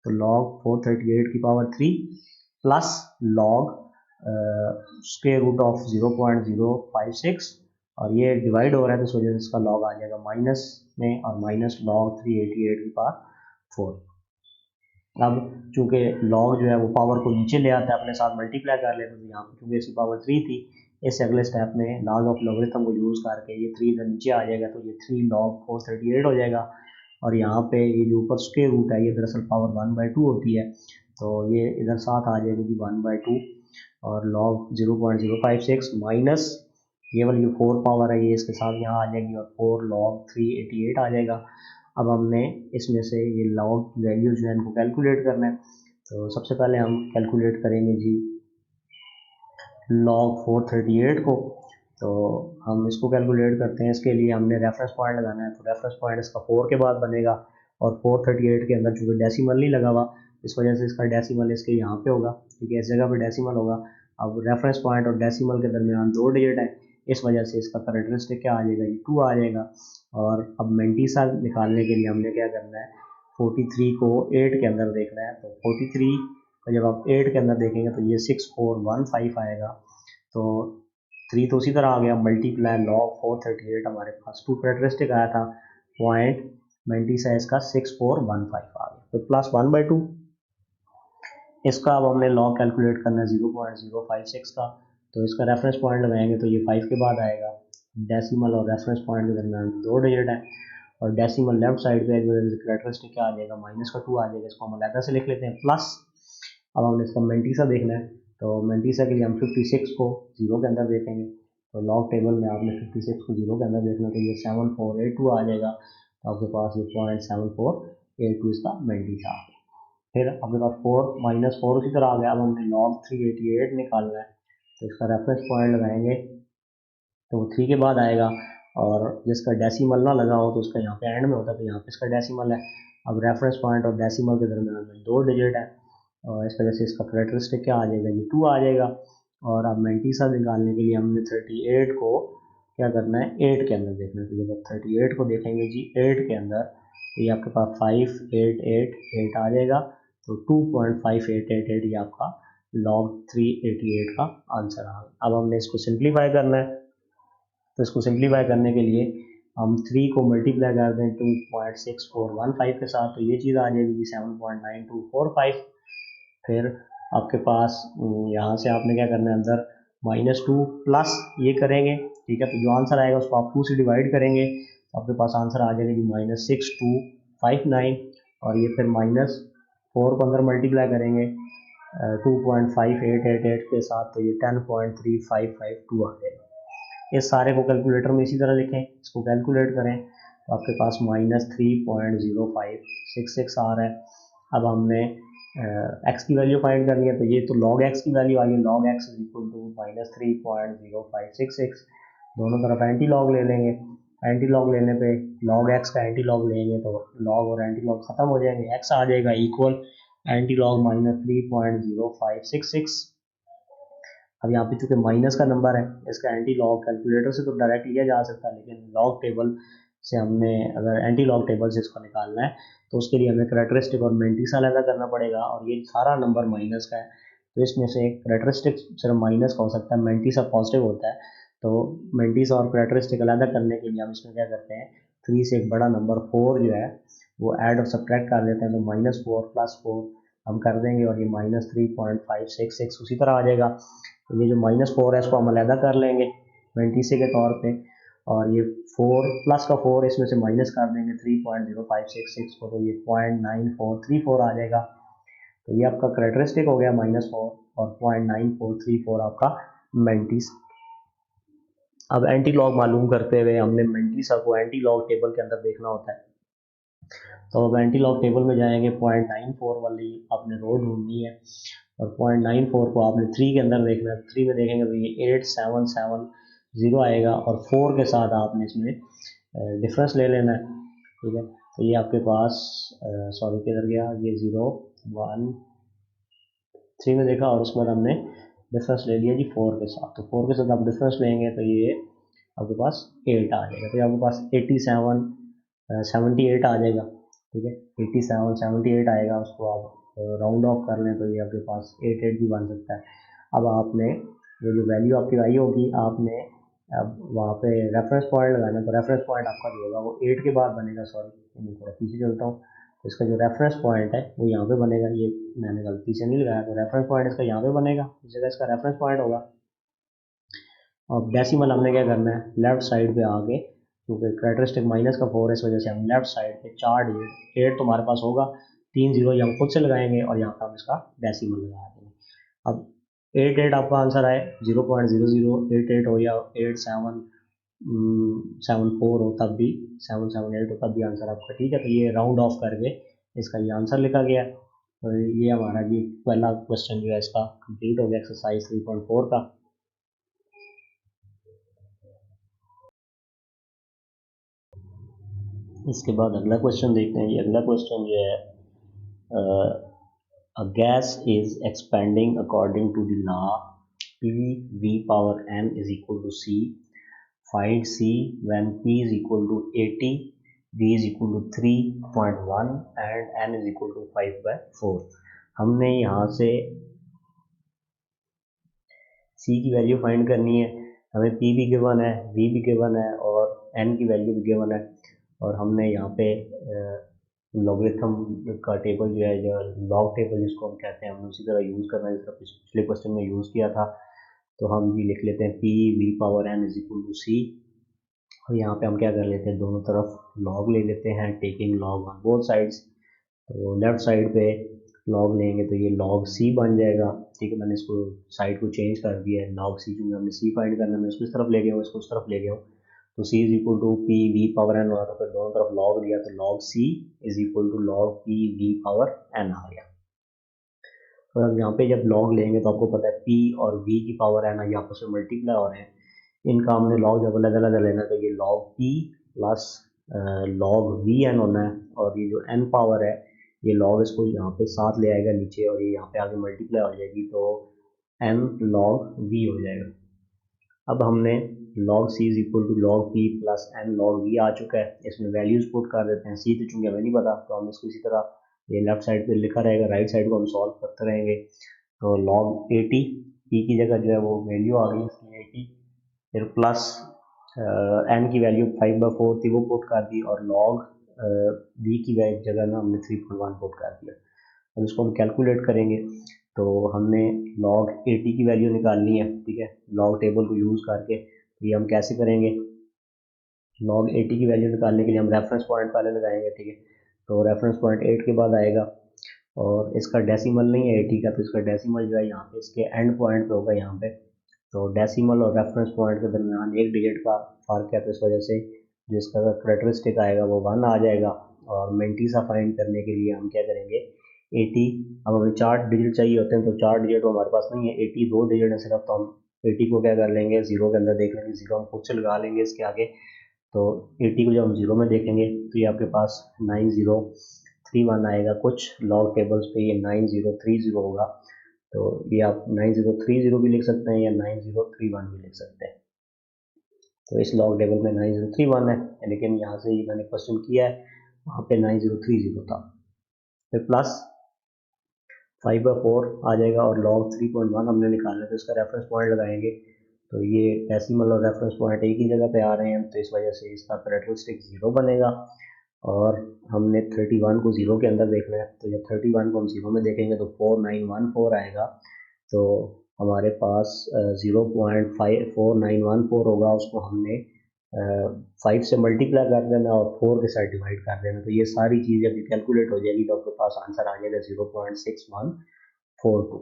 तो log 438 की power 3 plus log square root of 0.056 और ये डिवाइड हो रहा है तो इस वजह से इसका लॉग आ जाएगा माइनस में और माइनस लॉग 388 की पावर 4। अब चूंकि लॉग जो है वो पावर को नीचे ले आता है अपने साथ मल्टीप्लाई कर लेते हैं, तो यहाँ पे चूंकि इसकी पावर 3 थी, इस अगले स्टेप में लॉग ऑफ लॉगरिथम को यूज़ करके ये 3 इधर नीचे आ जाएगा तो ये 3 लॉग 438 हो जाएगा। और यहाँ पे ये जो ऊपर स्क्वायर रूट है ये दरअसल पावर 1/2 होती है, तो ये इधर साथ आ जाएगी कि 1/2 और लॉग 0.056 माइनस ये वाली जो 4 पावर है ये इसके साथ यहाँ आ जाएगी और 4 लॉग 388 आ जाएगा। अब हमने इसमें से ये लॉग वैल्यू जो है इनको कैलकुलेट करना है, तो सबसे पहले हम कैलकुलेट करेंगे जी लॉग 438 को। तो हम इसको कैलकुलेट करते हैं, इसके लिए हमने रेफरेंस पॉइंट लगाना है, तो रेफरेंस पॉइंट इसका 4 के बाद बनेगा और 438 के अंदर चूँकि डेसिमल नहीं लगा हुआ इस वजह से इसका डेसिमल इसके यहाँ पे होगा, ठीक है, इस जगह पे डेसिमल होगा। अब रेफरेंस पॉइंट और डेसिमल के दरमियान 2 डिजिट है, इस वजह से इसका करेक्टरिस्टिक क्या आ जाएगा, ये 2 आ जाएगा। और अब मेंटीसा निकालने के लिए हमने क्या करना है, 43 को 8 के अंदर देखना है, तो 43 को जब आप 8 के अंदर देखेंगे तो ये 6415 आएगा। तो 3 तो उसी तरह आ गया, मल्टीप्लाई लॉग 438 हमारे पास 2 करेक्टरिस्टिक आया था, पॉइंट मेंटीसा इसका 6415 आ गया, तो प्लस 1/2 इसका। अब हमने लॉग कैलकुलेट करना है 0.056 का, तो इसका रेफरेंस पॉइंट लगाएंगे तो ये 5 के बाद आएगा। डेसिमल और रेफरेंस पॉइंट के दरमियान 2 डिजिट है और डेसिमल लेफ्ट साइड पे करेक्टरिस्टिक क्या आ जाएगा, माइनस का 2 आ जाएगा, इसको हम अलग से लिख लेते हैं प्लस। अब हमने इसका मेंटीसा देखना है, तो मेंटीसा के लिए हम 56 को 0 के अंदर देखेंगे, तो लॉग टेबल में आपने 56 को 0 के अंदर देखना, तो ये 7482 आ जाएगा, तो आपके पास ये 0.7482 इसका मेंटीसा आ गया। फिर आपके पास 4 माइनस 4 उसी तरह आ गया। अब हमने लॉग 388 निकालना है, तो इसका रेफरेंस पॉइंट लगाएंगे तो 3 के बाद आएगा और जिसका डेसिमल ना लगा हो तो उसका यहाँ पे एंड में होता है, तो यहाँ पे इसका डेसिमल है। अब रेफरेंस पॉइंट और डेसिमल के दरमियान में 2 डिजिट है और इस वजह से इसका करेक्टरिस्टिक क्या आ जाएगा, ये 2 आ जाएगा। और अब मेंटीसा निकालने के लिए हमने 38 को क्या करना है, 8 के अंदर देखना है, तो जब 38 को देखेंगे जी 8 के अंदर तो ये आपके पास 5888 आ जाएगा, तो 2.5888 ये आपका log 388 का आंसर आ गया। अब हमने इसको सिंप्लीफाई करना है, तो इसको सिंप्लीफाई करने के लिए हम 3 को मल्टीप्लाई कर दें 2.6415 के साथ, तो ये चीज़ आ जाएगी 7.9245। फिर आपके पास यहाँ से आपने क्या करना है, अंदर -2 प्लस ये करेंगे, ठीक है, तो जो आंसर आएगा उसको आप 2 से डिवाइड करेंगे, तो आपके पास आंसर आ जाएगा जी -6259। और ये फिर -4 को अंदर मल्टीप्लाई करेंगे 2.5888 के साथ, तो ये 10.3552 आ जाएगा। इस सारे को कैलकुलेटर में इसी तरह लिखें, इसको कैलकुलेट करें तो आपके पास -3.0566 आ रहा है। अब हमने एक्स की वैल्यू फाइंड करनी है, तो ये तो लॉग एक्स की वैल्यू आई है, log x is equal to -3.0566, दोनों तरफ एंटी लॉग ले लेंगे। एंटी लॉग लेने पे लॉग एक्स का एंटी लॉग लेंगे तो लॉग और एंटी लॉग खत्म हो जाएंगे, एक्स आ जाएगा इक्वल एंटी लॉग -3.0566। अब यहाँ पे चूंकि माइनस का नंबर है इसका एंटी लॉग कैलकुलेटर से तो डायरेक्ट लिया जा सकता है, लेकिन लॉग टेबल से हमने अगर एंटी लॉग टेबल से इसको निकालना है तो उसके लिए हमें करेक्टरिस्टिक और मेंटीसा अलग करना पड़ेगा, और ये सारा नंबर माइनस का है तो इसमें से करेक्टरिस्टिक सिर्फ माइनस का हो सकता है, मेंटीसा पॉजिटिव होता है। तो मेंटीसा और करेक्टरिस्टिक अलग करने के लिए हम इसमें क्या करते हैं, 3 से एक बड़ा नंबर 4 जो है वो ऐड और सब्ट्रैक्ट कर देते हैं, तो -4 + 4 हम कर देंगे और ये -3.566 उसी तरह आ जाएगा। तो ये जो -4 है इसको हम अलग कर लेंगे मेंटीसे के तौर पे, और ये 4 प्लस का 4 इसमें से माइनस कर देंगे 3.0566 को, तो ये 0.9434 आ जाएगा। तो ये आपका करेक्टरिस्टिक हो गया -4 और 0.9434 आपका मेंटीस। अब एंटी लॉग मालूम करते हुए हमने मेंटीसा को एंटी लॉग टेबल के अंदर देखना होता है, तो अब एंटी लॉग टेबल में जाएंगे, 0.94 वाली आपने रो ढूंढनी है और 0.94 को आपने 3 के अंदर देखना है। 3 में देखेंगे तो ये 8770 आएगा और 4 के साथ आपने इसमें डिफरेंस ले लेना है, ठीक है। तो ये आपके पास सॉरी किधर गया, ये 0 1 3 में देखा और उसके बाद हमने डिफरेंस ले लिया जी 4 के साथ, तो 4 के साथ आप डिफरेंस लेंगे तो ये आपके पास 8 आ जाएगा, तो ये आपके पास 78 आ जाएगा, ठीक है, 87 78 आएगा, उसको आप राउंड ऑफ कर लें तो ये आपके पास 88 भी बन सकता है। अब आपने जो वैल्यू आपकी आई होगी, आपने अब वहाँ पे रेफरेंस पॉइंट लगाना। तो रेफरेंस पॉइंट आपका जो होगा वो 8 के बाद बनेगा। सॉरी, थोड़ा पीछे चलता हूँ। तो इसका जो रेफरेंस पॉइंट है वो यहाँ पे बनेगा। ये मैंने गलती से नहीं लगाया, तो रेफरेंस पॉइंट इसका यहाँ पे बनेगा, इस जगह इसका रेफरेंस पॉइंट होगा। और डेसिमल हमने क्या करना है, लेफ्ट साइड पे आके, क्योंकि कैरेक्टरिस्टिक माइनस का 4 है, इस वजह से हम लेफ्ट साइड पे 4 डिजिट 8 तो हमारे पास होगा, 3 जीरो ये हम खुद से लगाएंगे और यहाँ पर हम इसका डेसिमल लगा देंगे। अब 88 आपका आंसर आए 0.0088 हो या 8774 हो तब भी, 778 हो तब भी आंसर आपका ठीक है। तो ये राउंड ऑफ करके इसका ये आंसर लिखा गया। तो ये हमारा जी पहला क्वेश्चन जो है इसका कंप्लीट हो गया एक्सरसाइज 3.4 का। इसके बाद अगला क्वेश्चन देखते हैं। ये अगला क्वेश्चन जो है, a gas is expanding according to the law P V power n is equal to C. Find C when P is equal to 80, V is equal to 3.1 and n is equal to 5/4। हमने यहाँ से C की value find करनी है। हमें P भी given है, V भी गिवन है और n की वैल्यू भी गिवन है। और हमने यहाँ पे लॉगरिथम का टेबल जो है, जो लॉग टेबल जिसको हम कहते हैं, हमने उसी तरह यूज़ करना है जिस तरह पिछले क्वेश्चन में यूज़ किया था। तो हम जी लिख लेते हैं P V power n is equal to C। और यहाँ पे हम क्या कर लेते हैं, दोनों तरफ लॉग ले लेते हैं, taking log on both sides. तो लेफ्ट साइड पे लॉग लेंगे तो ये लॉग C बन जाएगा। ठीक है, मैंने इसको साइड को चेंज कर दिया है, लॉग C, क्योंकि हमने C फाइंड करना है, मैं इसको इस तरफ ले गया हूँ, इसको उस तरफ ले गया हूँ। तो C is equal to P V power n हुआ, तो फिर दोनों तरफ लॉग लिया तो log C is equal to log P V power n आ गया। तो अब यहाँ पे जब लॉग लेंगे तो आपको पता है P और V की पावर n ये आपस में मल्टीप्लाई हो रहे हैं। इनका हमने लॉग जब अलग अलग लेना है तो ये log P plus log V N होना है। और ये जो n पावर है ये लॉग इसको यहाँ पे साथ ले आएगा नीचे और ये यहाँ पे आगे मल्टीप्लाई हो जाएगी, तो n लॉग v हो जाएगा। अब हमने log c is equal to log p plus n log v आ चुका है। इसमें वैल्यूज पुट कर देते हैं। c तो चूंकि हमें नहीं पता तो हम इसको इसी तरह, ये लेफ्ट साइड पे लिखा रहेगा, राइट साइड को हम सॉल्व करते रहेंगे। तो log 80, p की जगह जो है वो वैल्यू आ गई इसकी 80, फिर प्लस n की वैल्यू 5/4 थी वो पुट कर दी, और log v की जगह ना हमने 3.1 पुट कर दिया। अब इसको हम कैलकुलेट करेंगे तो हमने log 80 की वैल्यू निकालनी है। ठीक है, log टेबल को यूज़ करके। तो ये हम कैसे करेंगे, log 80 की वैल्यू निकालने के लिए हम रेफरेंस पॉइंट पहले लगाएंगे। ठीक है, तो रेफरेंस पॉइंट 8 के बाद आएगा और इसका डेसिमल नहीं है 80 का, तो इसका डेसिमल जो है यहाँ पे इसके एंड पॉइंट पे होगा यहाँ पे। तो डेसिमल और रेफरेंस पॉइंट के दरमियान 1 डिजिट का फ़र्क है, तो इस वजह से जो इसका कैरेक्टरिस्टिक आएगा वो 1 आ जाएगा। और मेंटीसा फाइंड करने के लिए हम क्या करेंगे, 80, अब हमें 4 डिजिट चाहिए होते हैं, तो 4 डिजिट तो हमारे पास नहीं है, 80 2 डिजिट है सिर्फ। तो हम 80 को क्या कर लेंगे, जीरो के अंदर देख लेंगे, जीरो हम खुद से लगा लेंगे इसके आगे। तो 80 को जब हम जीरो में देखेंगे तो ये आपके पास 9031 आएगा। कुछ लॉग टेबल्स पे ये 9030 होगा, तो ये आप 9030 भी लिख सकते हैं या 9031 भी लिख सकते हैं। तो इस लॉग टेबल में 9031 है, लेकिन यहाँ से मैंने क्वेश्चन किया है वहाँ पे 9030 था। फिर प्लस 5/4 आ जाएगा और log 3.1 हमने निकालना है, तो इसका रेफरेंस पॉइंट लगाएंगे। तो ये डेसिमल और रेफरेंस पॉइंट एक ही जगह पे आ रहे हैं, तो इस वजह से इसका कैरेक्टरिस्टिक 0 बनेगा। और हमने 31 को 0 के अंदर देखना है, तो जब 31 को हम 0 में देखेंगे तो 4914 आएगा। तो हमारे पास 0.4914 होगा, उसको हमने 5 से मल्टीप्लाई कर देना और 4 के साथ डिवाइड कर देना। तो ये सारी चीज़ जब कैलकुलेट हो जाएगी तो आपके पास आंसर आ जाएगा 0.6142।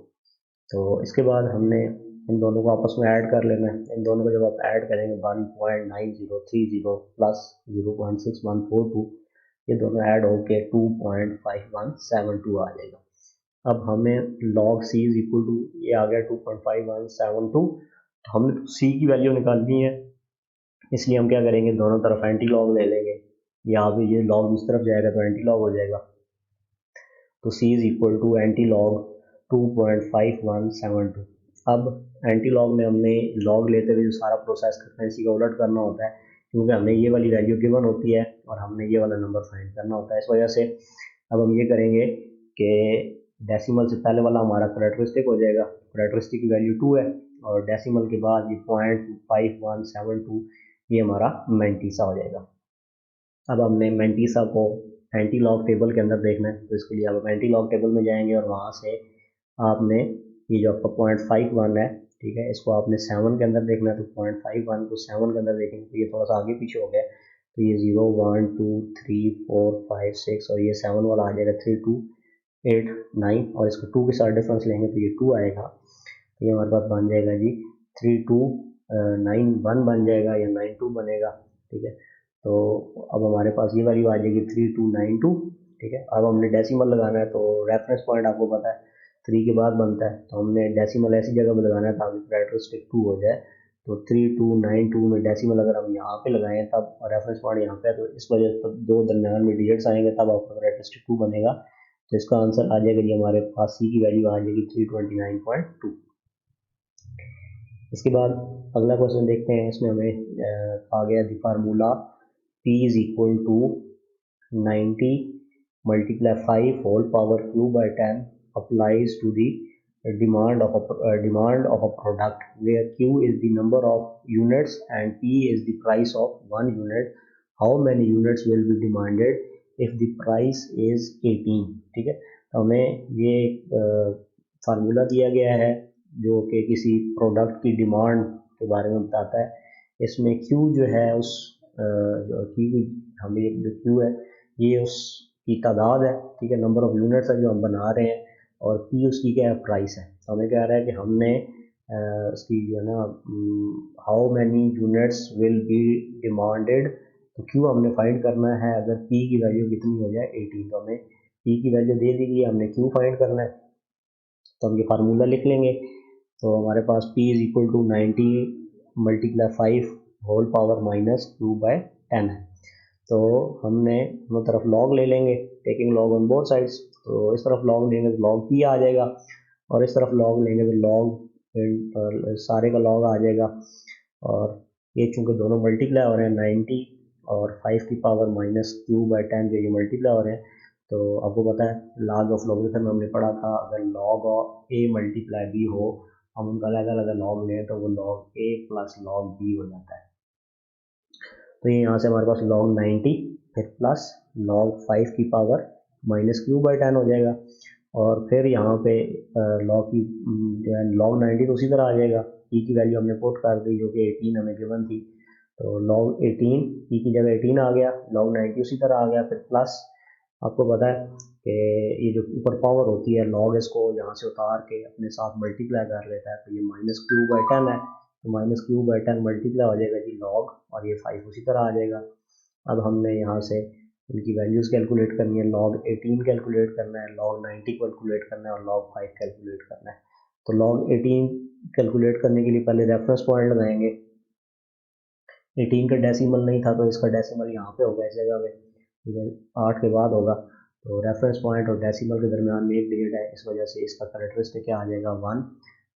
तो इसके बाद हमने इन दोनों को आपस में ऐड कर लेना है। इन दोनों को जब आप ऐड करेंगे 1.9030 प्लस 0.6142, ये दोनों ऐड होके 2.5172 आ जाएगा। अब हमें log c is equal to, ये आ गया 2.5172। तो हमने c की वैल्यू निकालनी है, इसलिए हम क्या करेंगे, दोनों तरफ एंटी लॉग ले लेंगे। यहाँ पे ये लॉग इस तरफ जाएगा तो एंटी लॉग हो जाएगा। तो c is equal to anti log 2.5172। अब एंटी लॉग में हमने लॉग लेते हुए जो सारा प्रोसेस करना है इसी का उलट करना होता है, क्योंकि हमें ये वाली वैल्यू गिवन होती है और हमने ये वाला नंबर फाइंड करना होता है। इस वजह से अब हम ये करेंगे कि डेसिमल से पहले वाला हमारा करेक्टरिस्टिक हो जाएगा। करेक्टरिस्टिक की वैल्यू 2 है और डेसिमल के बाद ये 0.5172 ये हमारा मैंटीसा हो जाएगा। अब हमने मैंटीसा को एंटी लॉग टेबल के अंदर देखना है, तो इसके लिए आप एंटी लॉग टेबल में जाएंगे और वहाँ से आपने ये जो आपका 0.51 है, ठीक है, इसको आपने 7 के अंदर देखना है। तो 0.51 को 7 के अंदर देखेंगे तो ये थोड़ा सा आगे पीछे हो गया, तो ये 0 1 2 3 4 5 6 और ये 7 वाला आ जाएगा 3 2 8 9 और इसको 2 के साथ डिफरेंस लेंगे तो ये 2 आएगा। तो ये हमारे पास बन जाएगा जी 3 2 9 1 बन जाएगा या 9 2 बनेगा, ठीक है। तो अब हमारे पास ये वैल्यू आ जाएगी 3292, ठीक है। अब हमने डेसिमल लगाना है, तो रेफरेंस पॉइंट आपको पता है 3 के बाद बनता है, तो हमने डेसिमल ऐसी जगह पे लगाना है ताकि कैरेक्टरिस्टिक 2 हो जाए। तो 3292 में डेसिमल अगर हम यहाँ पे लगाएं तब रेफरेंस पॉइंट यहाँ पे है, तो इस वजह से तब दो दरमियान में डिजिट्स आएंगे तब आपका कैरेक्टरिस्टिक 2 बनेगा। तो इसका आंसर आ जाएगा जी हमारे पास सी की वैल्यू आ जाएगी 329.2। इसके बाद अगला क्वेश्चन देखते हैं। इसमें हमें कहा गया the formula P is equal to 90 multiply 5 whole power q by 10 applies to the demand of a product where q is the number of units and p is the price of 1 unit. How many units will be demanded if the price is 18? ठीक है, तो हमें ये formula दिया गया है जो कि किसी प्रोडक्ट की डिमांड के बारे में बताता है। इसमें Q जो है उस जो Q हमें जो Q है ये उसकी तादाद है, ठीक है, नंबर ऑफ यूनिट्स है जो हम बना रहे हैं, और P उसकी क्या है, प्राइस है। तो हमें कह रहा है कि हमने उसकी जो है ना how many units will be demanded, तो Q हमने फाइंड करना है अगर P की वैल्यू कितनी हो जाए 18। तो हमें P की वैल्यू दे दी गई, हमने Q फाइंड करना है, तो हम ये फार्मूला लिख लेंगे। तो हमारे पास P is equal to 90 multiply 5 whole power minus Q by 10 है। तो हमने दोनों तरफ लॉग ले लेंगे, taking log on both sides. तो इस तरफ लॉग लेंगे तो लॉग P आ जाएगा और इस तरफ लॉग लेंगे तो लॉग सारे का लॉग आ जाएगा। और ये चूँकि दोनों मल्टीप्लाई हो रहे हैं 90 और 5 की पावर माइनस Q बाय 10 जो ये मल्टीप्लाई हो रहे हैं, तो आपको पता है लॉग ऑफ लॉगरिथम में हमने पढ़ा था अगर log of A multiply B हो, हम उनका अलग अलग लॉग लें तो वो log A plus log B हो जाता है। तो ये यहाँ से हमारे पास log 90 फिर प्लस log 5 की पावर माइनस Q बाई 10 हो जाएगा, और फिर यहाँ पे log की जो है log 90 तो उसी तरह आ जाएगा। P की वैल्यू हमने पुट कर दी जो कि 18 हमें गिवन थी, तो log 18 P की जगह 18 आ गया, log 90 उसी तरह आ गया, फिर प्लस आपको पता है कि ये जो ऊपर पावर होती है log इसको यहाँ से उतार के अपने साथ मल्टीप्लाई कर लेता है, तो ये माइनस Q बाई 10 है, तो माइनस Q बाई 10 मल्टीप्लाई हो जाएगा जी लॉग, और ये 5 उसी तरह आ जाएगा। अब हमने यहाँ से इनकी वैल्यूज़ कैलकुलेट करनी है, log 18 कैलकुलेट करना है, log 90 कैलकुलेट करना है और log 5 कैलकुलेट करना है। तो log 18 कैलकुलेट करने के लिए पहले रेफरेंस पॉइंट लगाएंगे। 18 का डेसिमल नहीं था तो इसका डेसिमल यहाँ पे होगा इस जगह पे, ठीक है, 8 के बाद होगा। तो रेफरेंस पॉइंट और डेसिमल के दरमियान में एक डिजिट है, इस वजह से इसका कैरेक्टरिस्टिक क्या आ जाएगा 1।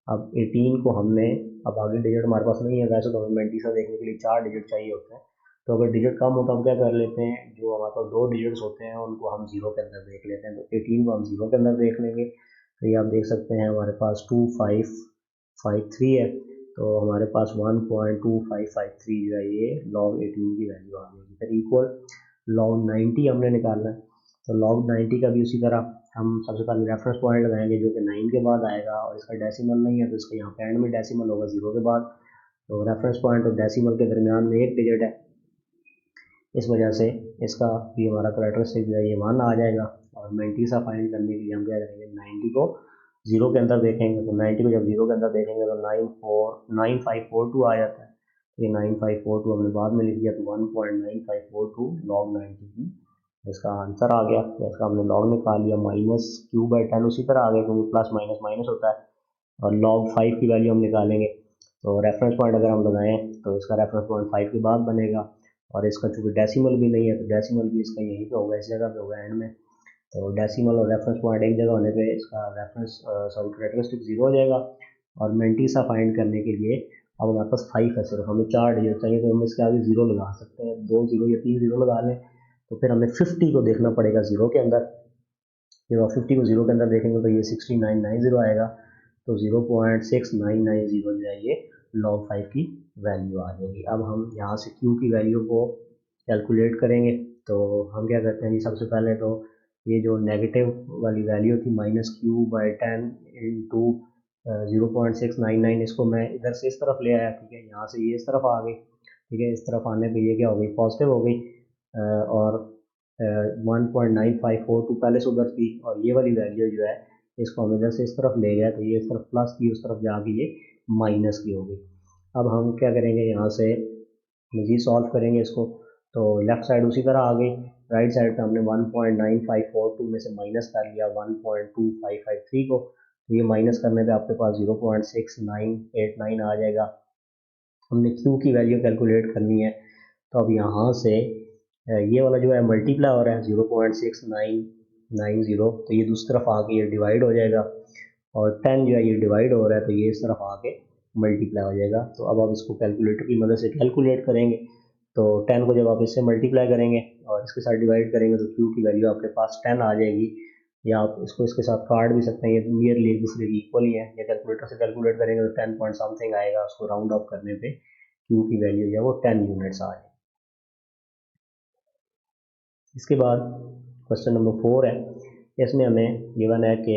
अब 18 को हमने, अब आगे डिजिट हमारे पास नहीं है, वैसे तो हमें मैंटीसा देखने के लिए 4 डिजिट चाहिए होते हैं, तो अगर डिजिट कम हो तो हम क्या कर लेते हैं, जो हमारे पास 2 डिजिट्स होते हैं उनको हम 0 के अंदर देख लेते हैं। तो 18 को हम 0 के अंदर देख लेंगे, तो ये आप देख सकते हैं हमारे पास 2553 है, तो हमारे पास 1.2553 जो है ये log 18 की वैल्यू आ जाएगी। फिर इक्वल log 90 हमने निकालना है, तो log 90 का भी उसी तरह हम सबसे पहले रेफरेंस पॉइंट लगाएंगे जो कि 9 के बाद आएगा, और इसका डेसिमल नहीं है तो इसका यहाँ पे एंड में डेसिमल होगा 0 के बाद। तो रेफरेंस पॉइंट और डेसिमल के दरमियान में एक डिजिट है, इस वजह से इसका भी हमारा कैरेक्टरिस्टिक जो है ये 1 आ जाएगा। और मैंटीसा फाइंड करने के लिए हम क्या करेंगे, 90 को 0 के अंदर देखेंगे, तो 90 को जब 0 के अंदर देखेंगे तो 9542 आ जाता है, ये 9542 हमने बाद में लिख दिया, तो 1.9542 log 90 की इसका आंसर आ गया। इसका हमने लॉग निकाल लिया, माइनस Q बाई 10 उसी तरह आ गया क्योंकि प्लस माइनस माइनस होता है, और log 5 की वैल्यू हम निकालेंगे। तो रेफरेंस पॉइंट अगर हम लगाएं तो इसका रेफरेंस पॉइंट 5 के बाद बनेगा, और इसका चूँकि डेसिमल भी नहीं है तो डेसिमल भी इसका यहीं पे होगा, इस जगह पे होगा एंड में। तो डेसिमल और रेफरेंस पॉइंट एक जगह होने पे इसका कैरेक्टरिस्टिक 0 हो जाएगा। और मैंटीसा फाइंड करने के लिए अब हमारे पास 5 है, सिर्फ हमें 4 डिजिट चाहिए, तो हम इसके आगे 0 लगा सकते हैं, 2 0 या 3 0 लगा लें। तो फिर हमें 50 को देखना पड़ेगा 0 के अंदर, जब आप 50 को 0 के अंदर देखेंगे तो ये 6990 आएगा। तो 0.6990 जो है ये log 5 की वैल्यू आ जाएगी। अब हम यहाँ से q की वैल्यू को कैलकुलेट करेंगे। तो हम क्या करते हैं जी, सबसे पहले तो ये जो नेगेटिव वाली वैल्यू थी -q/10 इंटू 0.699, इसको मैं इधर से इस तरफ ले आया, ठीक है, यहाँ से ये इस तरफ आ गई, ठीक है, इस तरफ आने पे ये क्या हो गई, पॉजिटिव हो गई, और 1.9542 पहले से उधर थी, और ये वाली वैल्यू जो है इसको हम इधर से इस तरफ ले गए, तो ये इस तरफ प्लस की, उस तरफ जाके ये माइनस की हो गई। अब हम क्या करेंगे, यहाँ से मज़ीद सॉल्व करेंगे इसको। तो लेफ़्ट साइड उसी तरह आ गई, राइट साइड पे हमने 1.9542 में से माइनस कर लिया 1.2553 को, तो ये माइनस करने पे आपके पास 0.6989 आ जाएगा। हमने q की वैल्यू कैलकुलेट करनी है, तो अब यहाँ से ये वाला जो है मल्टीप्लाई हो रहा है 0.6990, तो ये दूसरी तरफ आके ये डिवाइड हो जाएगा, और 10 जो है ये डिवाइड हो रहा है, तो ये इस तरफ आके मल्टीप्लाई हो जाएगा। तो अब आप इसको कैलकुलेटर की मदद से कैलकुलेट करेंगे, तो 10 को जब आप इससे मल्टीप्लाई करेंगे और इसके साथ डिवाइड करेंगे तो q की वैल्यू आपके पास 10 आ जाएगी, या आप इसको इसके साथ काट भी सकते हैं, ये नियरली एक दूसरे की इक्वल ही है। या कैलकुलेटर से कैलकुलेट करेंगे तो 10 पॉइंट समथिंग आएगा, उसको राउंड ऑफ करने पे q की वैल्यू जो है वो 10 यूनिट्स आ जाएगी। इसके बाद क्वेश्चन नंबर 4 है, इसमें हमें गिवन है कि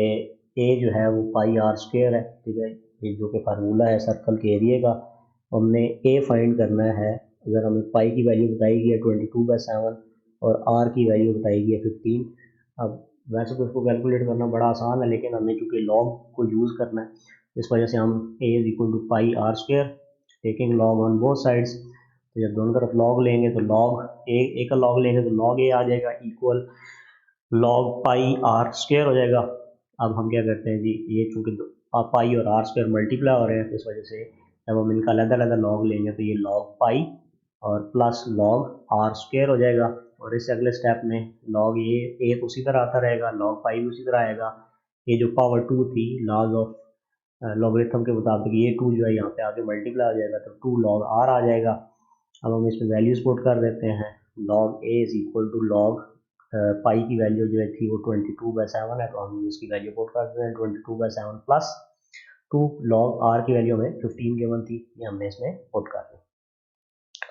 a जो है वो πr² है, ठीक है, ये जो कि फार्मूला है सर्कल के एरिया का। हमने a फाइंड करना है। अगर हमें पाई की वैल्यू बताई गई है 22/7 और r की वैल्यू बताई गई है 15। अब वैसे तो इसको कैलकुलेट करना बड़ा आसान है, लेकिन हमें चूँकि लॉग को यूज़ करना है, इस वजह से हम a = πr², taking log on both sides. तो जब दोनों तरफ लॉग लेंगे तो लॉग ए का लॉग लेंगे तो लॉग ए आ जाएगा इक्वल लॉग πr² हो जाएगा। अब हम क्या करते हैं जी, ये चूँकि पाई और r² मल्टीप्लाई हो रहे हैं, तो इस वजह से जब हम इनका अलग-अलग लॉग लेंगे तो ये लॉग पाई और प्लस लॉग r² हो जाएगा। और इससे अगले स्टेप में लॉग ए तो उसी तरह आता रहेगा, लॉग पाई भी उसी तरह आएगा। ये जो पावर 2 थी लॉज ऑफ लॉगरिथम के मुताबिक, ये 2 जो है यहाँ पे आगे मल्टीप्लाई हो जाएगा, तो 2 log r आ जाएगा। अब हम इसमें वैल्यूज पुट कर देते हैं। log a = log पाई की वैल्यू जो है थी वो 22/7 है, तो हम इसकी वैल्यू पुट कर देते हैं 22/7 प्लस 2 log r की वैल्यू हमें 15 गिवन थी, ये हमने इसमें पुट कर दी।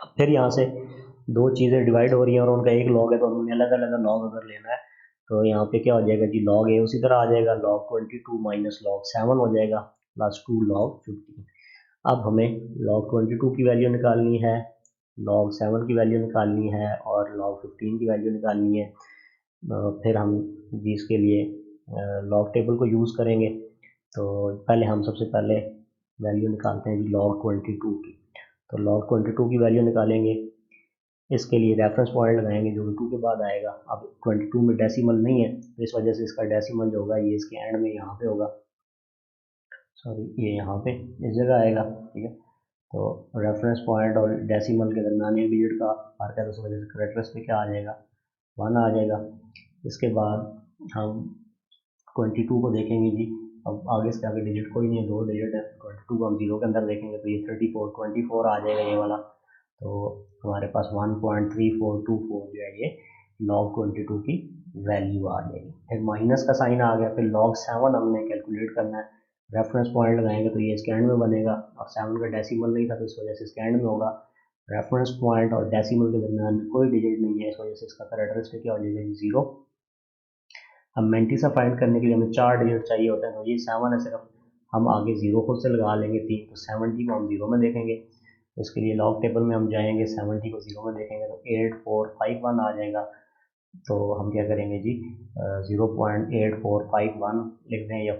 अब फिर यहाँ से दो चीज़ें डिवाइड हो रही हैं और उनका एक लॉग है, तो हमें अलग अलग लॉग अगर लेना है तो यहाँ पे क्या हो जाएगा जी, log a उसी तरह आ जाएगा, log 22 माइनस log 7 हो जाएगा प्लस 2 log 15। अब हमें log 22 की वैल्यू निकालनी है, log 7 की वैल्यू निकालनी है और log 15 की वैल्यू निकालनी है। फिर हम जी इसके लिए log टेबल को यूज़ करेंगे। तो पहले हम सबसे पहले वैल्यू निकालते हैं जी log 22 की। तो log 22 की वैल्यू निकालेंगे, इसके लिए रेफरेंस पॉइंट लगाएंगे जो कि 2 के बाद आएगा। अब 22 में डेसिमल नहीं है, तो इस वजह से इसका डेसिमल जो होगा ये इसके एंड में यहाँ पे होगा, सॉरी ये यहाँ पे इस जगह आएगा, ठीक है। तो रेफरेंस पॉइंट और डेसिमल के दरमियान एक डिजिट का फर्क है, तो उस वजह से कैरेक्टरिस्टिक क्या आ जाएगा, 1 आ जाएगा। इसके बाद हम 22 को देखेंगे जी, अब आगे से आगे डिजिट कोई नहीं है, 2 डिजिट है। 22 को हम 0 के अंदर देखेंगे तो ये 24 आ जाएगा ये वाला, तो हमारे पास 1.3424 जो है ये log 22 की वैल्यू आ जाएगी। फिर माइनस का साइन आ गया, फिर log 7 हमने कैलकुलेट करना है। रेफरेंस पॉइंट लगाएंगे तो ये इसके एंड में बनेगा, और 7 का डेसिमल नहीं था तो इस वजह से इसके एंड में होगा। रेफरेंस पॉइंट और डेसिमल के दरमियान में कोई डिजिट नहीं है, इस वजह से इसका कैरेक्टरिस्टिक क्या हो जाएगा, 0। अब मैंटीसा फाइंड करने के लिए हमें 4 डिजिट चाहिए होते हैं, तो ये 7 है सिर्फ, हम आगे 0 खुद से लगा लेंगे 3, तो 70 को हम 0 में देखेंगे। इसके लिए लॉग टेबल में हम जाएंगे, 70 को 0 में देखेंगे तो 8451 आ जाएगा। तो हम क्या करेंगे जी, 0.8451 लिख दें या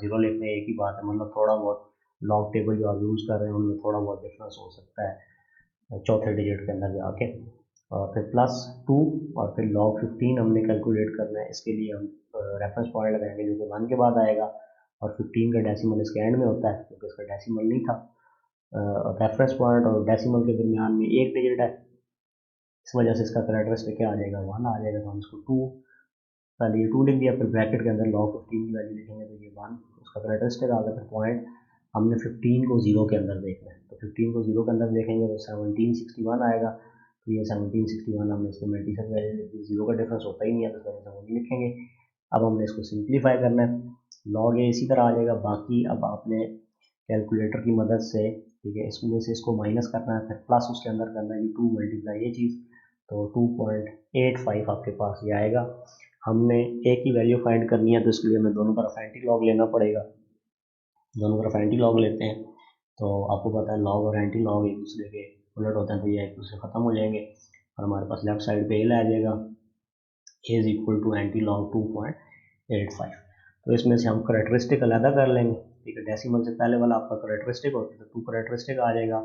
0 लिख दें, एक ही बात है, मतलब थोड़ा बहुत लॉग टेबल जो आप यूज़ कर रहे हैं उनमें थोड़ा बहुत डिफरेंस हो सकता है चौथे डिजिट के अंदर जाके। और फिर +2 और फिर log 15 हमने कैलकुलेट करना है। इसके लिए हम रेफरेंस पॉइंट लगाएंगे जो कि 1 के बाद आएगा, और 15 का डेसिमल इसके एंड में होता है क्योंकि इसका डेसिमल नहीं था। रेफरेंस पॉइंट और डेसिमल के दरमियान में एक डिजिट है, इस वजह से इसका कैरेक्टरिस्टिक क्या आ जाएगा, 1 आ जाएगा। तो हम इसको 2, पहले ये 2 लिख दिया, फिर ब्रैकेट के अंदर log 15 की वैल्यू लिखेंगे तो ये 1 उसका कैरेक्टरिस्टिक आ गया। फिर पॉइंट हमने 15 को 0 के अंदर देखना है, तो 15 को 0 के अंदर देखेंगे तो 1761 आएगा। तो ये 1761 हमने इसमें मल्टीपल वैल्यू लिख दी, 0 का डिफरेंस होता ही नहीं है तो इस वजह से वो नहीं लिखेंगे। अब हमने इसको सिंप्लीफाई करना है, log a इसी तरह आ जाएगा। बाकी अब आपने कैलकुलेटर की मदद से, ठीक है, इसमें से इसको माइनस करना है, फिर प्लस उसके अंदर करना है, 2 मल्टीप्लाई ये चीज़, तो 2.85 आपके पास ये आएगा। हमने a की वैल्यू फाइंड करनी है, तो इसके लिए हमें दोनों तरफ एंटी लॉग लेना पड़ेगा। दोनों तरफ एंटी लॉग लेते हैं, तो आपको पता है लॉग और एंटी लॉग एक दूसरे के उलट होते हैं, तो ये एक दूसरे ख़त्म हो जाएंगे और हमारे पास लेफ्ट साइड पे a आ जाएगा, a is equal to anti log 2.85। तो इसमें से हम करेक्टरिस्टिक अलग कर लेंगे, ठीक है, डेसिमल से पहले वाला आपका करेक्टरिस्टिक होता है, तो 2 करेक्टरिस्टिक आ जाएगा